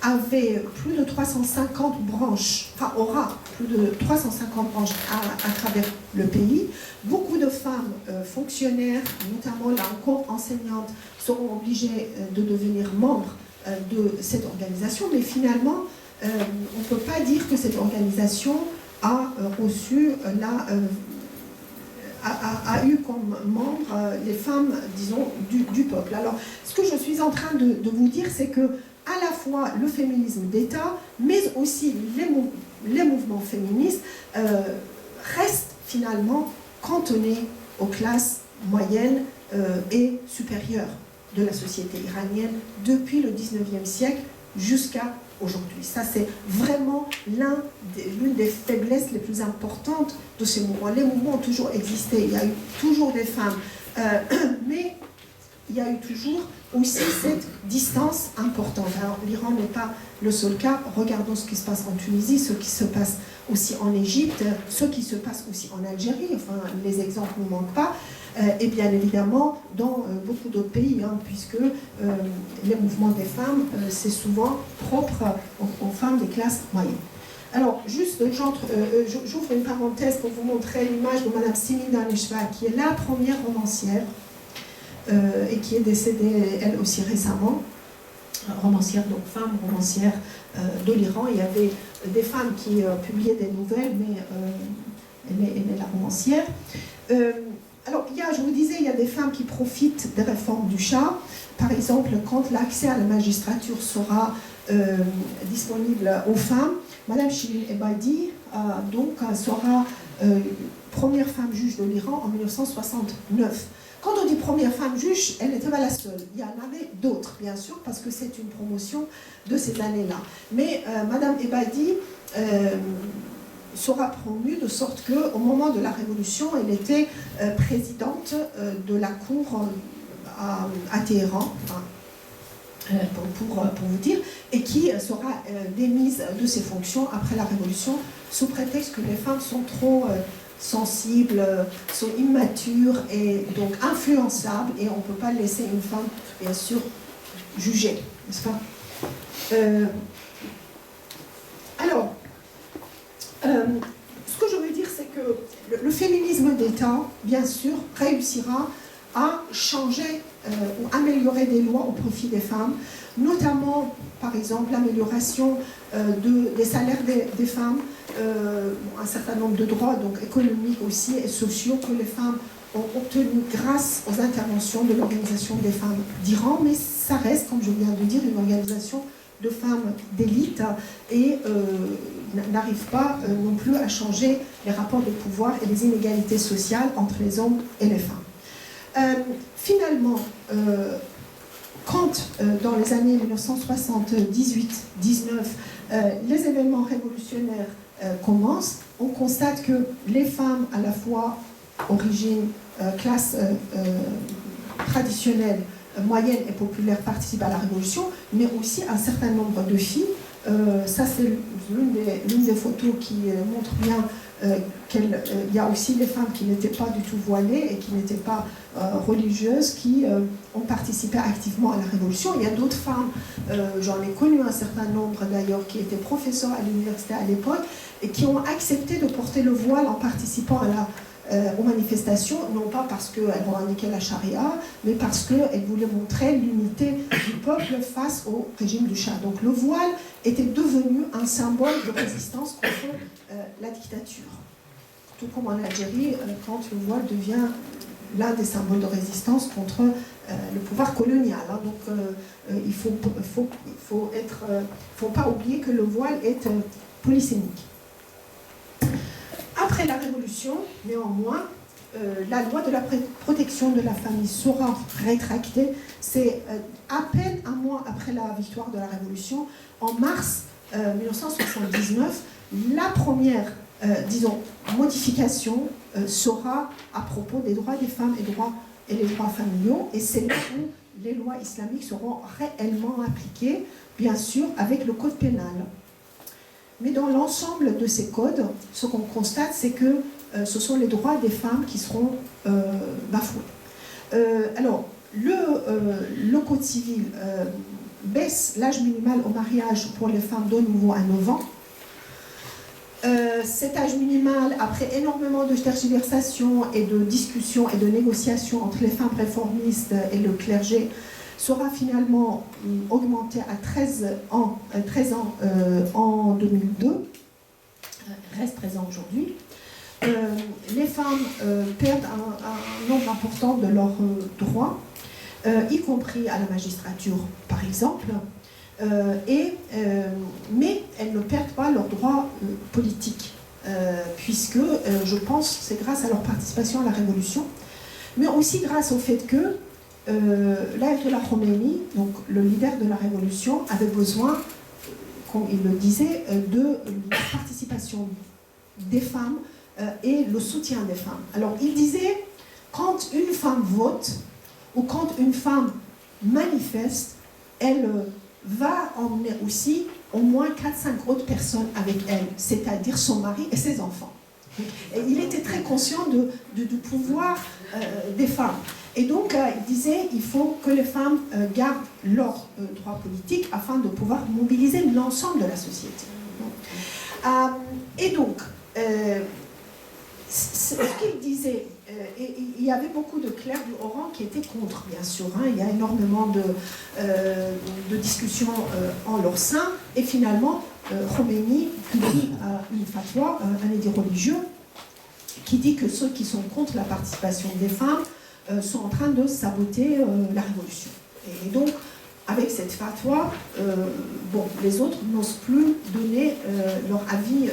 avait plus de 350 branches, enfin aura plus de 350 branches à travers le pays. Beaucoup de femmes fonctionnaires, notamment là encore enseignantes, seront obligées de devenir membres de cette organisation, mais finalement, on ne peut pas dire que cette organisation a reçu a eu comme membres les femmes, disons, du peuple. Alors, ce que je suis en train de vous dire, c'est que à la fois le féminisme d'État, mais aussi les mouvements féministes restent finalement cantonnés aux classes moyennes et supérieures de la société iranienne depuis le 19e siècle jusqu'à aujourd'hui. Ça, c'est vraiment l'une des faiblesses les plus importantes de ces mouvements. Les mouvements ont toujours existé, il y a eu toujours des femmes, mais il y a eu toujours aussi cette distance importante. Alors, l'Iran n'est pas le seul cas. Regardons ce qui se passe en Tunisie, ce qui se passe aussi en Égypte, ce qui se passe aussi en Algérie. Enfin, les exemples ne manquent pas. Et bien évidemment, dans beaucoup d'autres pays, hein, puisque les mouvements des femmes, c'est souvent propre aux femmes des classes moyennes. Alors, juste, j'ouvre une parenthèse pour vous montrer l'image de Madame Simi Daneshvar, qui est la première romancière et qui est décédée, elle aussi récemment. Romancière, donc femme romancière de l'Iran. Il y avait des femmes qui publiaient des nouvelles, mais elle est la romancière. Alors, je vous disais, il y a des femmes qui profitent des réformes du Shah. Par exemple, quand l'accès à la magistrature sera disponible aux femmes, Madame Shirin Ebadi sera première femme juge de l'Iran en 1969. Quand on dit première femme juge, elle n'était pas la seule. Il y en avait d'autres, bien sûr, parce que c'est une promotion de ces années-là. Mais Madame Ebadi sera promue de sorte qu'au moment de la Révolution, elle était présidente de la cour à Téhéran, pour vous dire, et qui sera démise de ses fonctions après la Révolution, sous prétexte que les femmes sont trop sensibles, sont immatures et donc influençables, et on ne peut pas laisser une femme, bien sûr, juger, n'est-ce pas? Alors, ce que je veux dire, c'est que le féminisme d'État, bien sûr, réussira à changer ou améliorer des lois au profit des femmes, notamment, par exemple, l'amélioration des salaires des femmes, un certain nombre de droits donc économiques aussi et sociaux que les femmes ont obtenus grâce aux interventions de l'Organisation des femmes d'Iran, mais ça reste, comme je viens de dire, une organisation de femmes d'élite et n'arrive pas non plus à changer les rapports de pouvoir et les inégalités sociales entre les hommes et les femmes. Finalement, quand dans les années 1978-19, les événements révolutionnaires commencent, on constate que les femmes, à la fois origine, classe traditionnelle, moyenne et populaire, participent à la révolution, mais aussi un certain nombre de filles. Ça, c'est l'une des photos qui montre bien qu'il y a aussi des femmes qui n'étaient pas du tout voilées et qui n'étaient pas religieuses, qui ont participé activement à la révolution. Il y a d'autres femmes, j'en ai connu un certain nombre d'ailleurs, qui étaient professeurs à l'université à l'époque et qui ont accepté de porter le voile en participant aux manifestations, non pas parce qu'elles revendiquaient la charia, mais parce qu'elles voulaient montrer l'unité du peuple face au régime du Shah. Donc le voile était devenu un symbole de résistance contre la dictature. Tout comme en Algérie, quand le voile devient l'un des symboles de résistance contre le pouvoir colonial. Hein. Donc il faut pas oublier que le voile est polysémique. Après la Révolution, néanmoins, la loi de la protection de la famille sera rétractée. C'est à peine un mois après la victoire de la Révolution, en mars 1979, la première, modification sera à propos des droits des femmes et les droits familiaux. Et c'est là où les lois islamiques seront réellement appliquées, bien sûr, avec le code pénal. Mais dans l'ensemble de ces codes, ce qu'on constate, c'est que ce sont les droits des femmes qui seront bafoués. Alors, le Code civil baisse l'âge minimal au mariage pour les femmes de nouveau à 9 ans. Cet âge minimal, après énormément de tergiversations et de discussions et de négociations entre les femmes réformistes et le clergé, sera finalement augmenté à 13 ans en 2002, reste 13 ans aujourd'hui. Les femmes perdent un nombre important de leurs droits, y compris à la magistrature par exemple, mais elles ne perdent pas leurs droits politiques, puisque je pense que c'est grâce à leur participation à la Révolution, mais aussi grâce au fait que l'Ayatollah Khomeini, donc le leader de la Révolution, avait besoin, comme il le disait, de la participation des femmes et le soutien des femmes. Alors il disait, quand une femme vote ou quand une femme manifeste, elle va emmener aussi au moins 4-5 autres personnes avec elle, c'est-à-dire son mari et ses enfants. Et il était très conscient du pouvoir des femmes. Et donc, il disait il faut que les femmes gardent leurs droits politiques afin de pouvoir mobiliser l'ensemble de la société. Et donc, ce qu'il disait, et il y avait beaucoup de clercs du Coran qui étaient contre, bien sûr. Il y a énormément de discussions en leur sein. Et finalement, Khomeini publie une fatwa, un édit religieux, qui dit que ceux qui sont contre la participation des femmes sont en train de saboter la révolution. Et donc, avec cette fatwa, les autres n'osent plus donner leur avis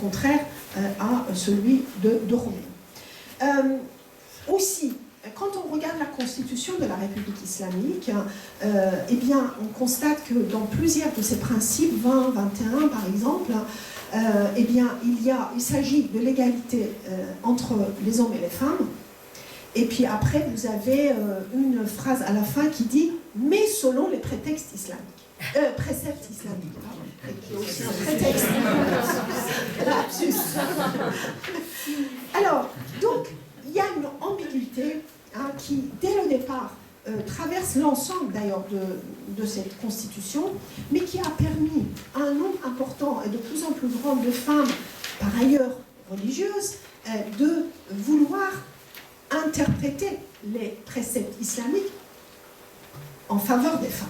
contraire à celui de Khomeini. Aussi, quand on regarde la constitution de la République islamique, eh bien, on constate que dans plusieurs de ces principes, 20, 21 par exemple, eh bien, il s'agit de l'égalité entre les hommes et les femmes. Et puis après, vous avez une phrase à la fin qui dit « mais selon les prétextes islamiques ». Préceptes islamiques, pardon. Aussi un prétexte. Lapsus. Alors, donc, il y a une ambiguïté qui, dès le départ, traverse l'ensemble d'ailleurs de cette constitution, mais qui a permis à un nombre important et de plus en plus grand de femmes, par ailleurs religieuses, de vouloir interpréter les préceptes islamiques en faveur des femmes.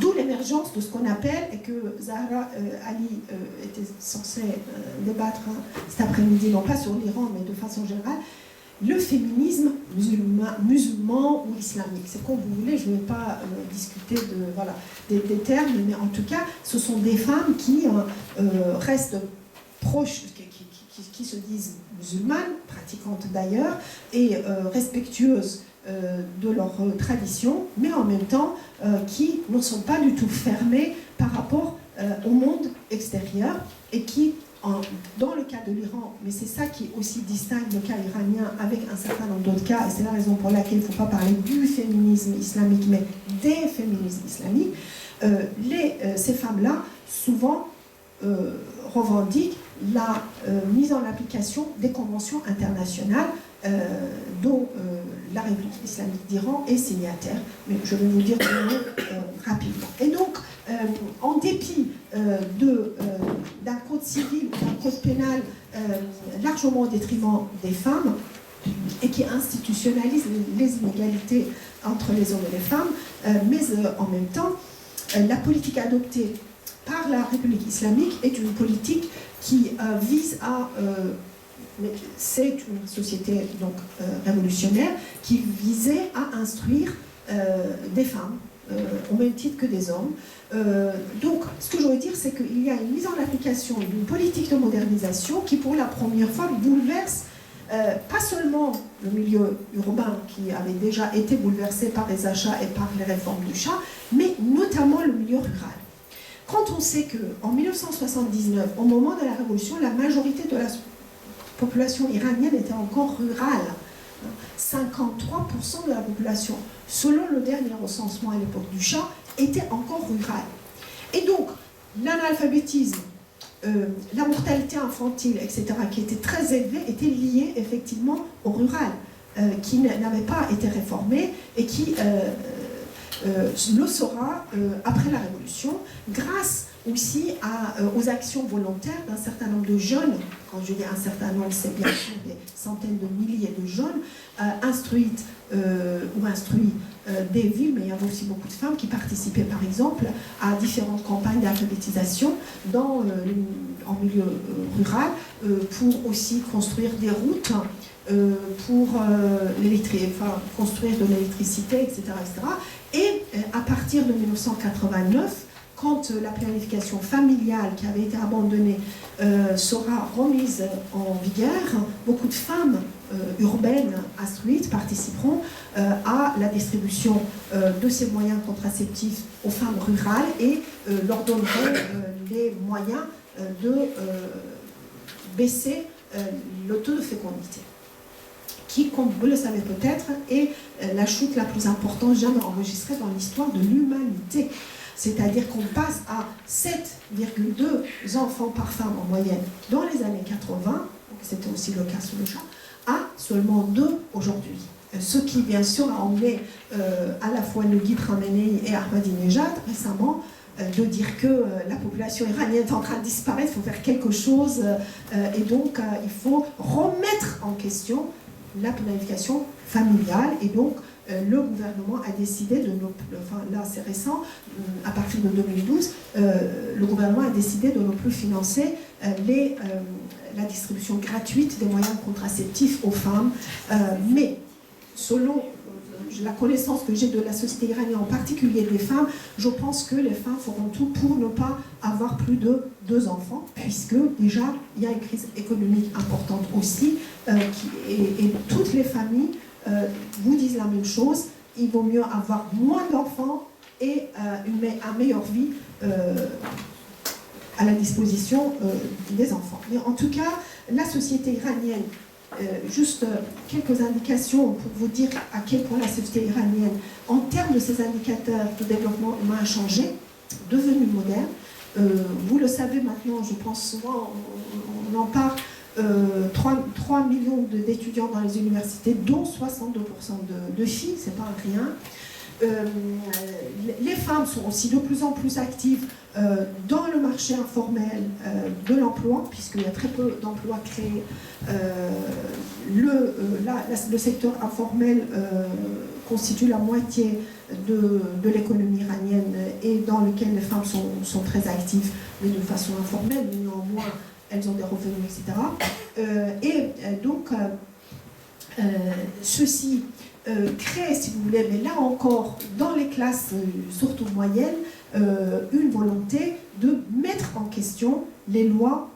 D'où l'émergence de ce qu'on appelle, et que Zahra Ali était censée débattre cet après-midi, non pas sur l'Iran, mais de façon générale, le féminisme musulman ou islamique. C'est comme vous voulez, je ne vais pas discuter des termes, mais en tout cas, ce sont des femmes qui restent proches, qui se disent musulmanes, pratiquantes d'ailleurs, et respectueuses de leur tradition, mais en même temps qui ne sont pas du tout fermées par rapport au monde extérieur et qui, dans le cas de l'Iran, mais c'est ça qui aussi distingue le cas iranien avec un certain nombre d'autres cas, et c'est la raison pour laquelle il ne faut pas parler du féminisme islamique, mais des féminismes islamiques, ces femmes-là, souvent, revendiquent la mise en application des conventions internationales dont la République islamique d'Iran est signataire, mais je vais vous dire le nom rapidement. Et donc, en dépit d'un code civil ou d'un code pénal largement au détriment des femmes et qui institutionnalise les inégalités entre les hommes et les femmes, mais en même temps, la politique adoptée par la République islamique est une politique qui vise à... c'est une société donc, révolutionnaire qui visait à instruire des femmes au même titre que des hommes. Donc, ce que je veux dire, c'est qu'il y a une mise en application d'une politique de modernisation qui, pour la première fois, bouleverse pas seulement le milieu urbain qui avait déjà été bouleversé par les achats et par les réformes du Shah, mais notamment le milieu rural. Quand on sait qu'en 1979, au moment de la Révolution, la majorité de la population iranienne était encore rurale, 53% de la population, selon le dernier recensement à l'époque du Shah, était encore rurale. Et donc, l'analphabétisme, la mortalité infantile, etc., qui était très élevée, était liée effectivement au rural, qui n'avait pas été réformé et qui le sera après la Révolution, grâce aussi aux actions volontaires d'un certain nombre de jeunes, quand je dis un certain nombre, c'est bien sûr des centaines de milliers de jeunes, instruits des villes, mais il y avait aussi beaucoup de femmes qui participaient par exemple à différentes campagnes d'alphabétisation en milieu rural pour aussi construire des routes, pour construire de l'électricité, etc., etc. Et à partir de 1989, quand la planification familiale qui avait été abandonnée sera remise en vigueur, beaucoup de femmes urbaines instruites participeront à la distribution de ces moyens contraceptifs aux femmes rurales et leur donneront les moyens de baisser le taux de fécondité, qui, comme vous le savez peut-être, est la chute la plus importante jamais enregistrée dans l'histoire de l'humanité. C'est-à-dire qu'on passe à 7,2 enfants par femme en moyenne dans les années 80, donc c'était aussi le cas sous le Shah, à seulement 2 aujourd'hui. Ce qui, bien sûr, a emmené à la fois le guide Khamenei et Ahmadinejad récemment de dire que la population iranienne est en train de disparaître, il faut faire quelque chose, et donc il faut remettre en question la planification familiale, et donc le gouvernement a décidé enfin là c'est récent, à partir de 2012, le gouvernement a décidé de ne plus financer la distribution gratuite des moyens contraceptifs aux femmes, mais selon la connaissance que j'ai de la société iranienne, en particulier des femmes, je pense que les femmes feront tout pour ne pas avoir plus de 2 enfants, puisque déjà il y a une crise économique importante aussi, et toutes les familles vous disent la même chose, il vaut mieux avoir moins d'enfants et une meilleure vie à la disposition des enfants. Mais en tout cas, la société iranienne, juste quelques indications pour vous dire à quel point la société iranienne, en termes de ses indicateurs de développement humain, a changé, devenu moderne. Vous le savez maintenant, je pense souvent, on en parle, 3 millions d'étudiants dans les universités, dont 62% de filles, c'est pas rien. Les femmes sont aussi de plus en plus actives dans le marché informel de l'emploi, puisqu'il y a très peu d'emplois créés. Le secteur informel constitue la moitié de l'économie iranienne et dans lequel les femmes sont très actives, mais de façon informelle, mais néanmoins elles ont des revenus, etc. Donc, ceci crée, si vous voulez, mais là encore, dans les classes, surtout moyennes, une volonté de mettre en question les lois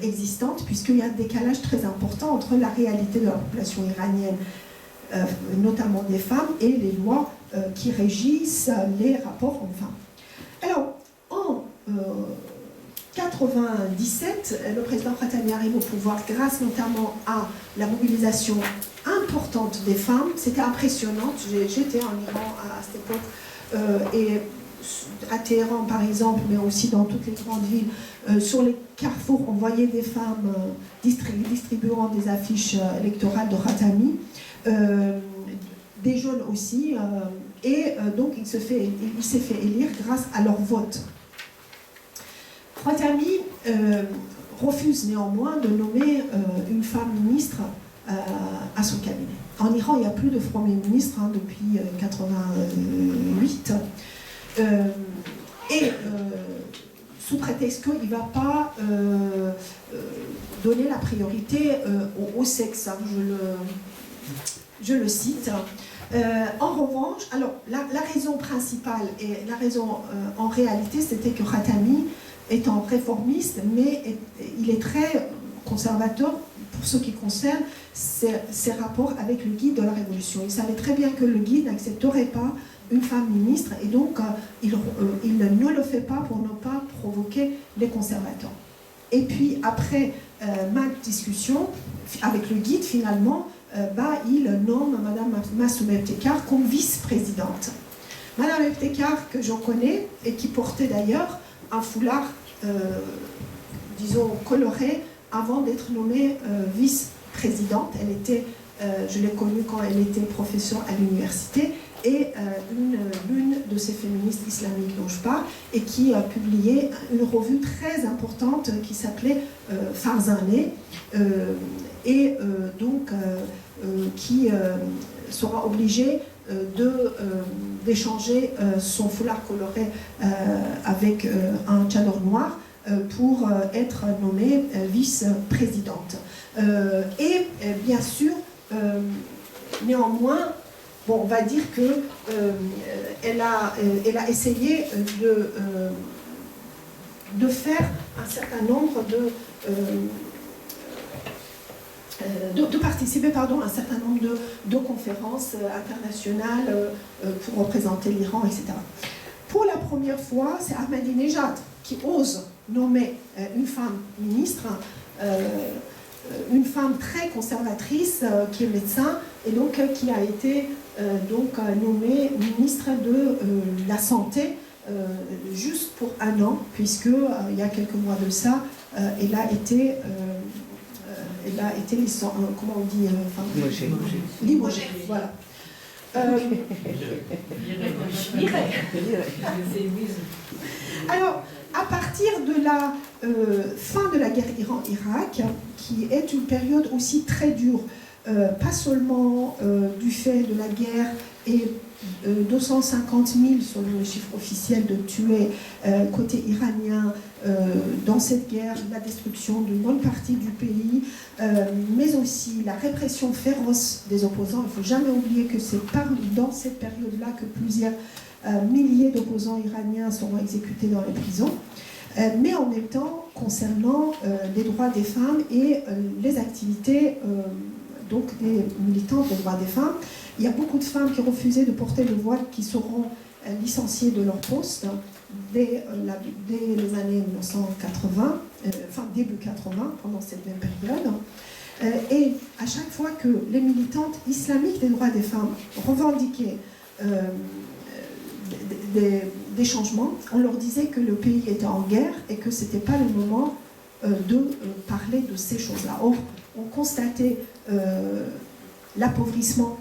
existantes, puisqu'il y a un décalage très important entre la réalité de la population iranienne, notamment des femmes, et les lois qui régissent les rapports hommes-femmes. Alors, en 1997, le président Khatami arrive au pouvoir grâce notamment à la mobilisation importante des femmes. C'était impressionnant. J'étais en Iran à cette époque, et à Téhéran par exemple, mais aussi dans toutes les grandes villes, sur les carrefours, on voyait des femmes distribuant des affiches électorales de Khatami, des jeunes aussi, et donc il s'est fait élire grâce à leur vote. Khatami refuse néanmoins de nommer une femme ministre à son cabinet. En Iran, il n'y a plus de premier ministre depuis 1988. Sous prétexte qu'il ne va pas donner la priorité au sexe, hein, je le cite. En revanche, alors la raison principale et la raison en réalité, c'était que Khatami, étant réformiste, mais il est très conservateur pour ce qui concerne ses rapports avec le guide de la Révolution. Il savait très bien que le guide n'accepterait pas une femme ministre, et donc il ne le fait pas pour ne pas provoquer les conservateurs. Et puis après maintes discussions avec le guide, finalement, il nomme Madame Massouma Ebtekar comme vice-présidente. Madame Ebtekar, que j'en connais, et qui portait d'ailleurs un foulard, disons, coloré, avant d'être nommée vice-présidente. Elle était, je l'ai connue quand elle était professeure à l'université, et l'une de ces féministes islamiques dont je parle, et qui a publié une revue très importante qui s'appelait Farzaneh, qui sera obligée d'échanger son foulard coloré avec un tchador noir pour être nommée vice-présidente. Et bien sûr, néanmoins, bon, on va dire qu'elle a essayé de faire un certain nombre de participer à un certain nombre de conférences internationales pour représenter l'Iran, etc. Pour la première fois, c'est Ahmadinejad qui ose nommer une femme ministre, une femme très conservatrice qui est médecin, et donc qui a été nommée ministre de la Santé juste pour 1 an, puisque il y a quelques mois de ça, elle a été comment on dit, limogée, voilà. Alors, à partir de la fin de la guerre Iran-Irak, qui est une période aussi très dure, pas seulement du fait de la guerre et 250 000, selon les chiffres officiels, de tués côté iranien dans cette guerre, la destruction d'une bonne partie du pays, mais aussi la répression féroce des opposants. Il ne faut jamais oublier que c'est dans cette période-là que plusieurs milliers d'opposants iraniens seront exécutés dans les prisons. Mais en même temps, concernant les droits des femmes et les activités donc des militantes des droits des femmes, il y a beaucoup de femmes qui refusaient de porter le voile qui seront licenciées de leur poste dès les années 1980, enfin début 80, pendant cette même période. Et à chaque fois que les militantes islamiques des droits des femmes revendiquaient des changements, on leur disait que le pays était en guerre et que ce n'était pas le moment de parler de ces choses-là. Or, on constatait l'appauvrissement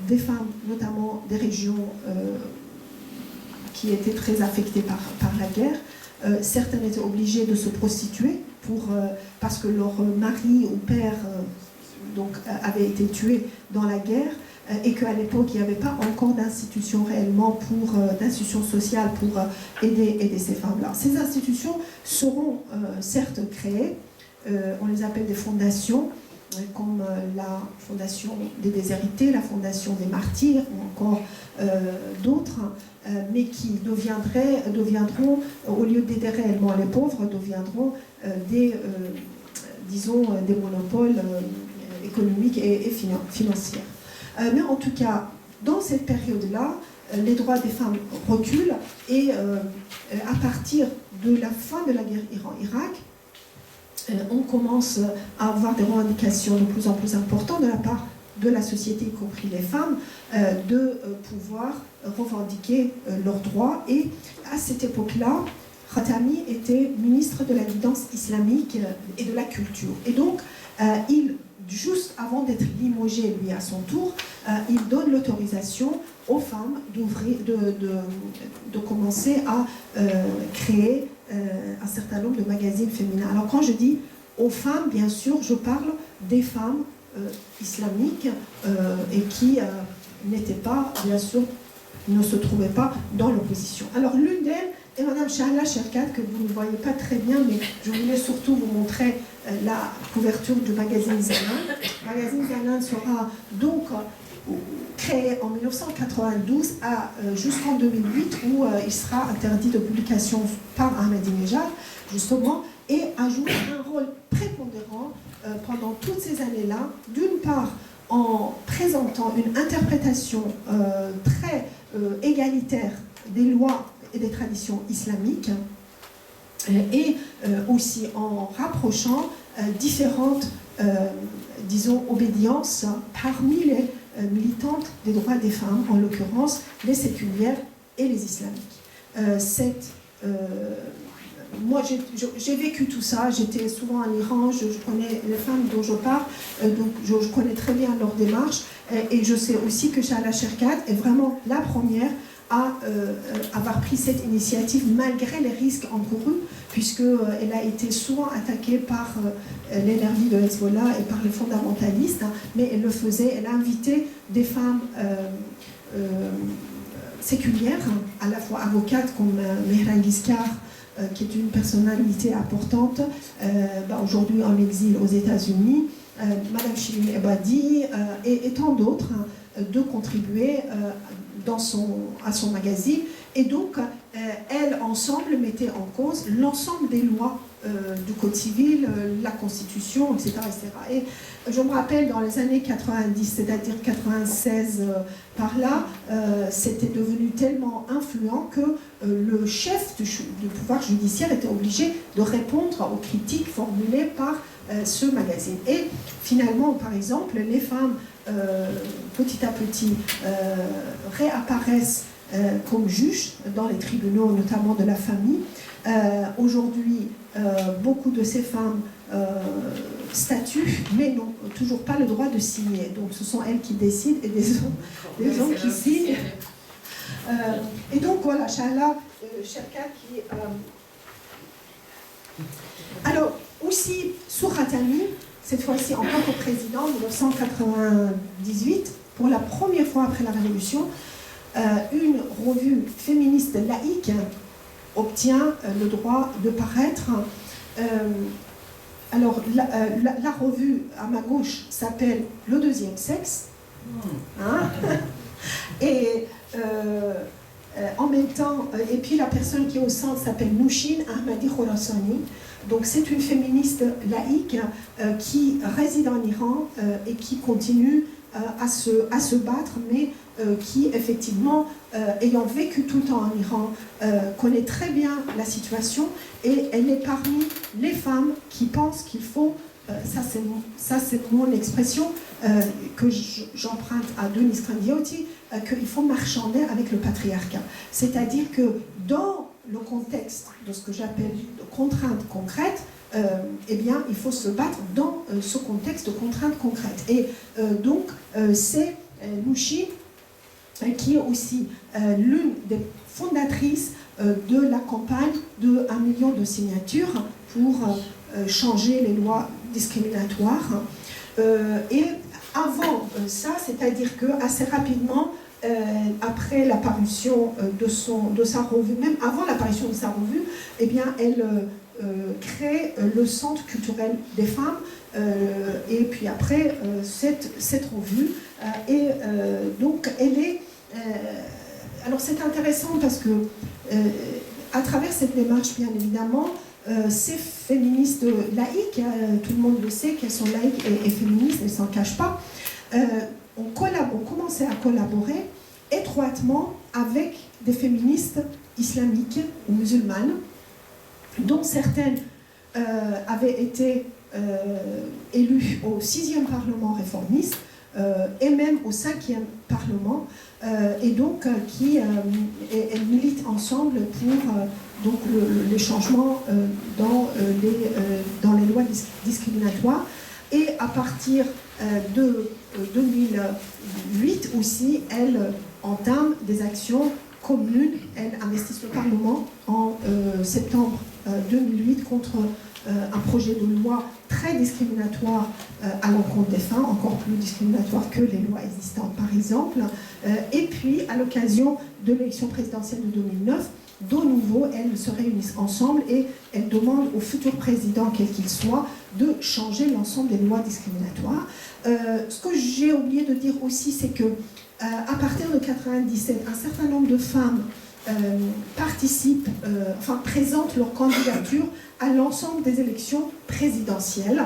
des femmes, notamment des régions qui étaient très affectées par la guerre. Certaines étaient obligées de se prostituer parce que leur mari ou père avait été tué dans la guerre et qu'à l'époque, il n'y avait pas encore d'institutions réellement d'institutions sociales pour aider ces femmes-là. Ces institutions seront certes créées, on les appelle des fondations, comme la Fondation des Déshérités, la Fondation des Martyrs ou encore d'autres, mais qui deviendront, au lieu d'aider réellement les pauvres, deviendront des monopoles économiques et financiers. Mais en tout cas, dans cette période-là, les droits des femmes reculent et à partir de la fin de la guerre Iran-Irak, on commence à avoir des revendications de plus en plus importantes de la part de la société, y compris les femmes, de pouvoir revendiquer leurs droits. Et à cette époque-là, Khatami était ministre de la guidance islamique et de la culture. Et donc, juste avant d'être limogé, lui, à son tour, il donne l'autorisation aux femmes de commencer à créer un certain nombre de magazines féminins. Alors quand je dis aux femmes, bien sûr, je parle des femmes islamiques et qui n'étaient pas, bien sûr, ne se trouvaient pas dans l'opposition. Alors l'une d'elles est Madame Shahla Sherkat, que vous ne voyez pas très bien, mais je voulais surtout vous montrer la couverture du magazine Zanan. Le magazine Zanan sera donc créé en 1992 jusqu'en 2008, où il sera interdit de publication par Ahmadinejad, justement, et a joué un rôle prépondérant pendant toutes ces années-là, d'une part en présentant une interprétation très égalitaire des lois et des traditions islamiques, et aussi en rapprochant différentes, obédiences parmi les militantes des droits des femmes, en l'occurrence les séculières et les islamiques. Moi, j'ai vécu tout ça, j'étais souvent en Iran, je connais les femmes dont je parle, donc je connais très bien leur démarche, et je sais aussi que Shahla Sherkat est vraiment la première à avoir pris cette initiative malgré les risques encourus, puisqu'elle a été souvent attaquée par les nervis de Hezbollah et par les fondamentalistes, mais elle le faisait, elle a invité des femmes séculières, à la fois avocates comme Mehran Giscard, qui est une personnalité importante, aujourd'hui en exil aux États-Unis, Madame Shirin Ebadi et tant d'autres, de contribuer à son magazine. Et donc, elles, ensemble, mettaient en cause l'ensemble des lois du Code civil, la Constitution, etc., etc. Et je me rappelle, dans les années 90, c'est-à-dire 96 par là, c'était devenu tellement influent que le chef du pouvoir judiciaire était obligé de répondre aux critiques formulées par ce magazine. Et finalement, par exemple, les femmes, petit à petit, réapparaissent comme juges dans les tribunaux, notamment de la famille. Aujourd'hui, beaucoup de ces femmes statut, mais n'ont toujours pas le droit de signer. Donc ce sont elles qui décident et des hommes qui signent. Et donc voilà, Shahla Sherkat qui... Alors aussi, Suratani, cette fois-ci en tant que président, en 1998, pour la première fois après la Révolution, une revue féministe laïque obtient le droit de paraître. Alors, la revue à ma gauche s'appelle Le Deuxième Sexe. Hein? Et en même temps, et puis la personne qui est au centre s'appelle Noushin Ahmadi Khorasani. Donc c'est une féministe laïque qui réside en Iran et qui continue à se battre, mais qui effectivement, ayant vécu tout le temps en Iran, connaît très bien la situation et elle est parmi les femmes qui pensent qu'il faut, ça c'est mon expression que j'emprunte à Denis Kandiotti, qu'il faut marchander avec le patriarcat. C'est-à-dire que dans le contexte de ce que j'appelle de contraintes concrètes, eh bien, il faut se battre dans ce contexte de contraintes concrètes. Et donc, c'est Nouchi qui est aussi l'une des fondatrices de la campagne de 1 million de signatures pour changer les lois discriminatoires. Et avant ça, c'est-à-dire que assez rapidement, après l'apparition de sa revue, même avant l'apparition de sa revue, eh bien, elle crée le Centre culturel des femmes, et puis après cette revue. Donc, elle est... alors, c'est intéressant parce que, à travers cette démarche, bien évidemment, ces féministes laïques, tout le monde le sait qu'elles sont laïques et féministes, elles ne s'en cachent pas, ont commencé à collaborer étroitement avec des féministes islamiques ou musulmanes, dont certaines avaient été élues au 6e Parlement réformiste et même au 5e Parlement, et donc elles militent ensemble pour donc les changements dans les lois discriminatoires. Et à partir de 2008 aussi, elles entament des actions communes. Elles investissent le Parlement en septembre 2008 contre un projet de loi très discriminatoire à l'encontre des femmes, encore plus discriminatoire que les lois existantes par exemple. Et puis, à l'occasion de l'élection présidentielle de 2009, de nouveau, elles se réunissent ensemble et elles demandent au futur président, quel qu'il soit, de changer l'ensemble des lois discriminatoires. Ce que j'ai oublié de dire aussi, c'est que à partir de 1997, un certain nombre de femmes présentent leur candidature à l'ensemble des élections présidentielles.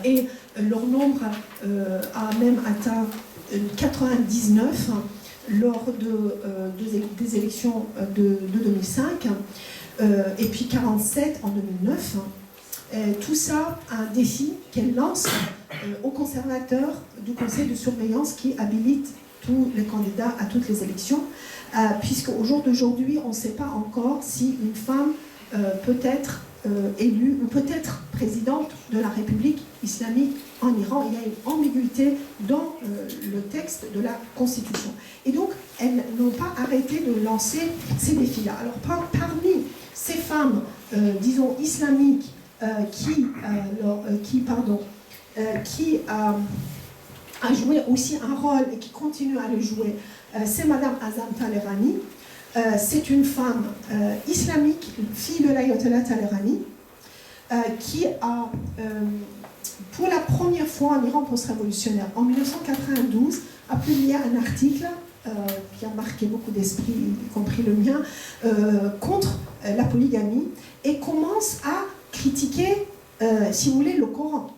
Et leur nombre a même atteint 99 lors des élections de 2005, et puis 47 en 2009. Tout ça, un défi qu'elle lance aux conservateurs du Conseil de surveillance qui habilite tous les candidats à toutes les élections, puisqu'au jour d'aujourd'hui, on ne sait pas encore si une femme peut être élue ou peut être présidente de la République islamique en Iran. Il y a une ambiguïté dans le texte de la Constitution. Et donc, elles n'ont pas arrêté de lancer ces défis-là. Alors, parmi ces femmes, disons, islamiques, qui a joué aussi un rôle et qui continue à le jouer, c'est Madame Azam Talerani. C'est une femme islamique, fille de l'Ayatollah Talerani, qui a, pour la première fois en Iran post-révolutionnaire, en 1992, a publié un article qui a marqué beaucoup d'esprits, y compris le mien, contre la polygamie, et commence à critiquer, si vous voulez, le Coran.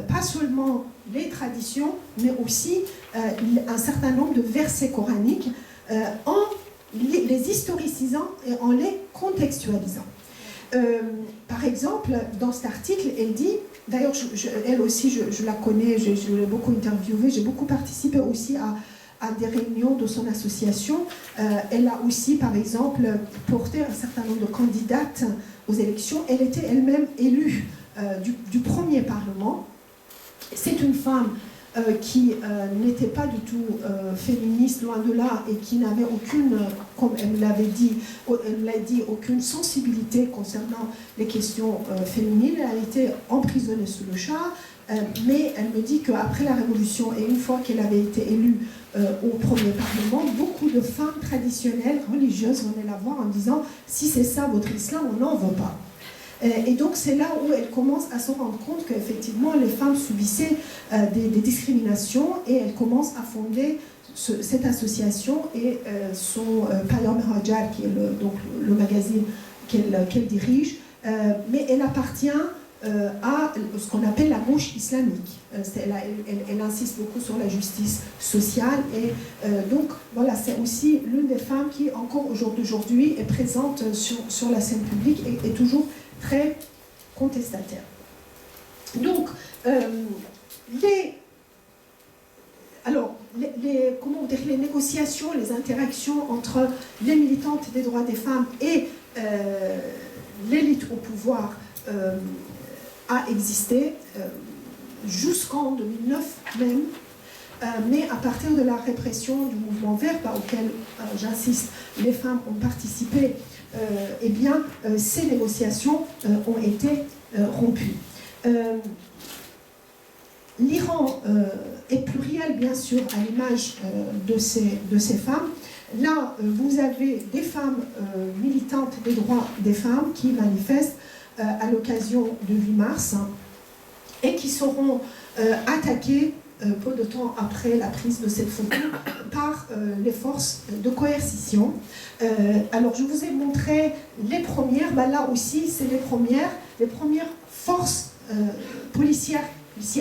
Pas seulement les traditions, mais aussi un certain nombre de versets coraniques, en les historicisant et en les contextualisant. Par exemple, dans cet article, elle dit, d'ailleurs, elle aussi, je la connais, je l'ai beaucoup interviewée, j'ai beaucoup participé aussi à des réunions de son association. Elle a aussi, par exemple, porté un certain nombre de candidates aux élections. Elle était elle-même élue du premier Parlement. C'est une femme qui n'était pas du tout féministe, loin de là, et qui n'avait aucune, comme elle l'a dit, aucune sensibilité concernant les questions féminines. Elle a été emprisonnée sous le char, mais elle me dit qu'après la Révolution, et une fois qu'elle avait été élue au premier Parlement, beaucoup de femmes traditionnelles, religieuses, venaient la voir en disant « si c'est ça votre islam, on n'en veut pas ». Et donc c'est là où elle commence à se rendre compte qu'effectivement les femmes subissaient des discriminations, et elle commence à fonder cette association et son Payam Rajar, qui est donc le magazine qu'elle dirige, mais elle appartient à ce qu'on appelle la gauche islamique. Elle insiste beaucoup sur la justice sociale, et donc voilà, c'est aussi l'une des femmes qui encore aujourd'hui est présente sur la scène publique et est toujours très contestataire. Donc, les négociations, les interactions entre les militantes des droits des femmes et l'élite au pouvoir a existé jusqu'en 2009 même, mais à partir de la répression du mouvement vert, auquel, j'insiste, les femmes ont participé, eh bien, ces négociations ont été rompues. L'Iran est pluriel, bien sûr, à l'image de ces femmes. Là, vous avez des femmes militantes des droits des femmes qui manifestent à l'occasion du 8 mars et qui seront attaquées peu de temps après la prise de cette photo par les forces de coercition. Alors je vous ai montré les premières, là aussi c'est les premières forces policières qui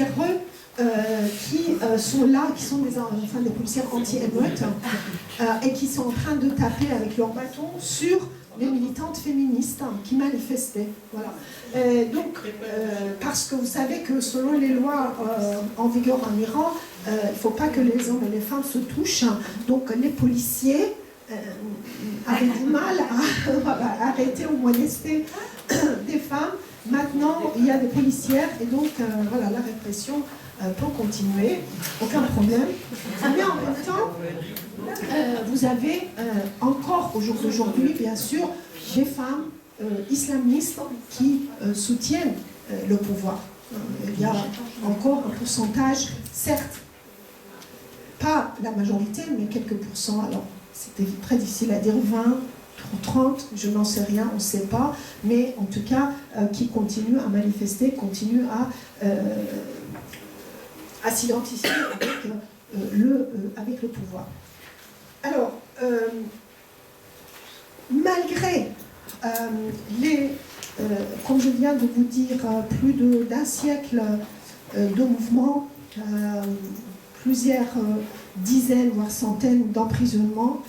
sont là, qui sont des policières anti-émeutes et qui sont en train de taper avec leurs bâtons sur les militantes féministes qui manifestaient. Voilà. Parce que vous savez que selon les lois en vigueur en Iran, il ne faut pas que les hommes et les femmes se touchent. Donc les policiers avaient du mal à arrêter ou molester des femmes. Maintenant, il y a des policières et donc voilà, la répression peut continuer, aucun problème. Mais en même temps, vous avez encore au jour d'aujourd'hui, bien sûr, des femmes islamistes qui soutiennent le pouvoir. Il y a encore un pourcentage, certes, pas la majorité, mais quelques pourcents. Alors, c'était très difficile à dire, 20, 30, je n'en sais rien, on ne sait pas, mais en tout cas, qui continuent à manifester, continuent à s'identifier avec le pouvoir. Alors, malgré comme je viens de vous dire, plus d'un siècle de mouvements, plusieurs dizaines, voire centaines d'emprisonnements,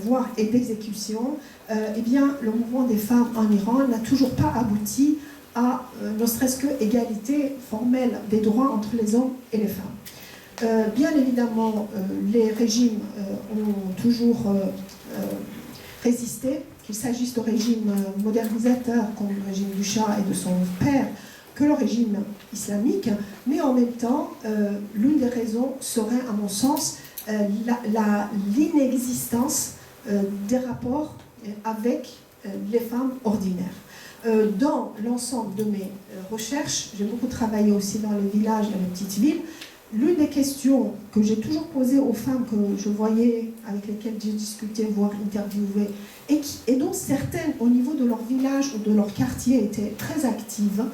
voire et d'exécutions, eh bien, le mouvement des femmes en Iran n'a toujours pas abouti à ne serait-ce que égalité formelle des droits entre les hommes et les femmes. Bien évidemment, les régimes ont toujours résisté, qu'il s'agisse de régime modernisateur comme le régime du Shah et de son père, que le régime islamique, mais en même temps, l'une des raisons serait, à mon sens, l'inexistence des rapports avec les femmes ordinaires. Dans l'ensemble de mes recherches, j'ai beaucoup travaillé aussi dans les villages, dans les petites villes. L'une des questions que j'ai toujours posées aux femmes que je voyais, avec lesquelles j'ai discuté, voire interviewé, et dont certaines, au niveau de leur village ou de leur quartier, étaient très actives,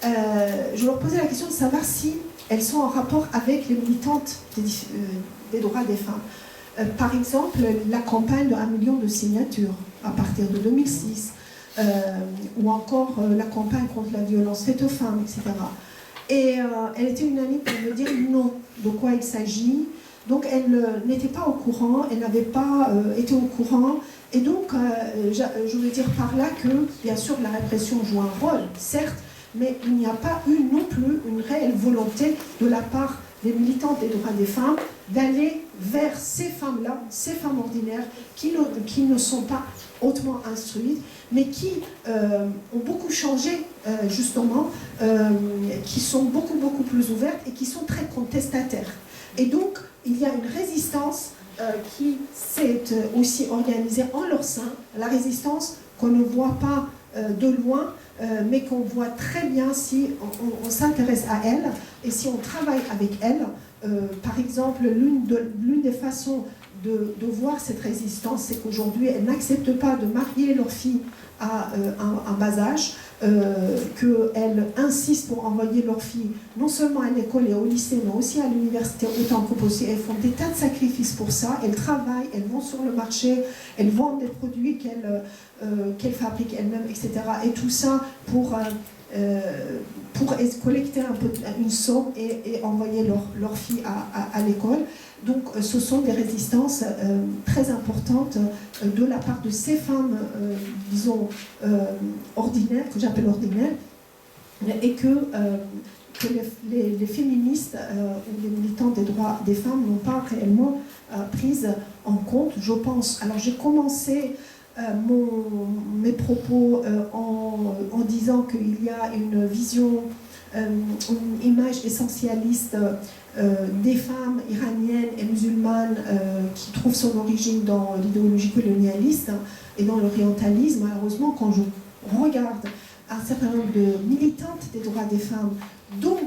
je leur posais la question de savoir si elles sont en rapport avec les militantes des droits des femmes. Par exemple, la campagne de 1 million de signatures à partir de 2006, ou encore la campagne contre la violence faite aux femmes, etc. Et elle était unanime pour me dire non, de quoi il s'agit. Donc elle n'était pas au courant, elle n'avait pas été au courant. Et donc, je veux dire par là que, bien sûr, la répression joue un rôle, certes, mais il n'y a pas eu non plus une réelle volonté de la part les militantes des droits des femmes, d'aller vers ces femmes-là, ces femmes ordinaires qui ne sont pas hautement instruites, mais qui ont beaucoup changé, justement, qui sont beaucoup plus ouvertes et qui sont très contestataires. Et donc, il y a une résistance qui s'est aussi organisée en leur sein, la résistance qu'on ne voit pas de loin, mais qu'on voit très bien si on s'intéresse à elle et si on travaille avec elle. Par exemple, l'une des façons de voir cette résistance, c'est qu'aujourd'hui, elles n'acceptent pas de marier leur fille à un bas âge, qu'elles insistent pour envoyer leurs filles non seulement à l'école et au lycée, mais aussi à l'université autant que possible. Elles font des tas de sacrifices pour ça, elles travaillent, elles vont sur le marché, elles vendent des produits qu'elles fabriquent elles-mêmes, etc. Et tout ça pour collecter un peu une somme et envoyer leurs filles à l'école. Donc ce sont des résistances très importantes de la part de ces femmes, disons, ordinaires, que j'appelle ordinaires, et que les féministes ou les militantes des droits des femmes n'ont pas réellement prises en compte, je pense. Alors j'ai commencé mes propos en disant qu'il y a une vision, une image essentialiste des femmes iraniennes et musulmanes qui trouve son origine dans l'idéologie colonialiste et dans l'orientalisme. Malheureusement, quand je regarde un certain nombre de militantes des droits des femmes, dont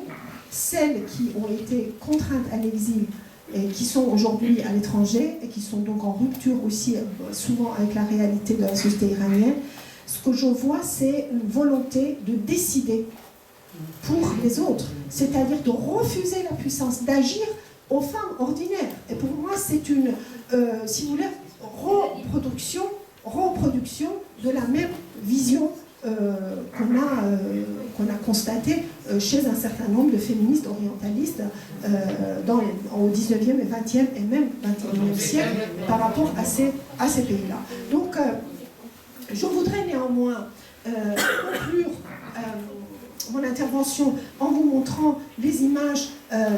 celles qui ont été contraintes à l'exil et qui sont aujourd'hui à l'étranger et qui sont donc en rupture aussi souvent avec la réalité de la société iranienne, ce que je vois, c'est une volonté de décider pour les autres, c'est-à-dire de refuser la puissance, d'agir aux femmes ordinaires. Et pour moi, c'est une, si vous voulez, reproduction de la même vision qu'on a constatée chez un certain nombre de féministes orientalistes au 19e et 20e et même 21e siècle par rapport à ces pays-là. Donc, je voudrais néanmoins conclure mon intervention en vous montrant les images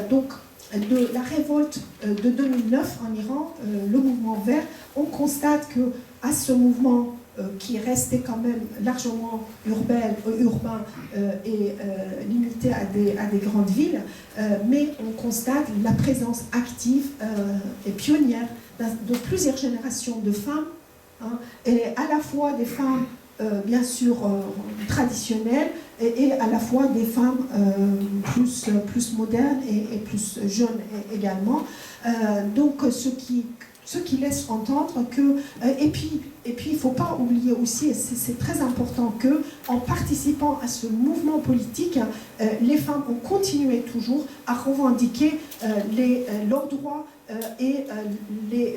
donc, de la révolte de 2009 en Iran, le mouvement vert. On constate qu'à ce mouvement qui restait quand même largement urbain et limité à des grandes villes, mais on constate la présence active et pionnière de plusieurs générations de femmes, hein, et à la fois des femmes bien sûr traditionnelles et à la fois des femmes plus modernes et plus jeunes également. Donc ce qui laisse entendre que... et puis il ne faut pas oublier aussi, et c'est très important, qu'en participant à ce mouvement politique, les femmes ont continué toujours à revendiquer leurs droits et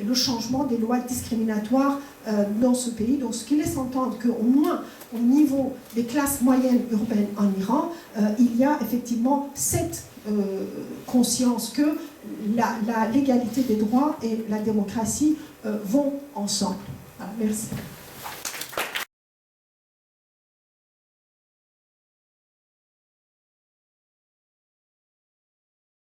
le changement des lois discriminatoires dans ce pays. Donc ce qui laisse entendre qu'au moins au niveau des classes moyennes urbaines en Iran, il y a effectivement cette conscience que l'égalité des droits et la démocratie vont ensemble. Voilà, merci.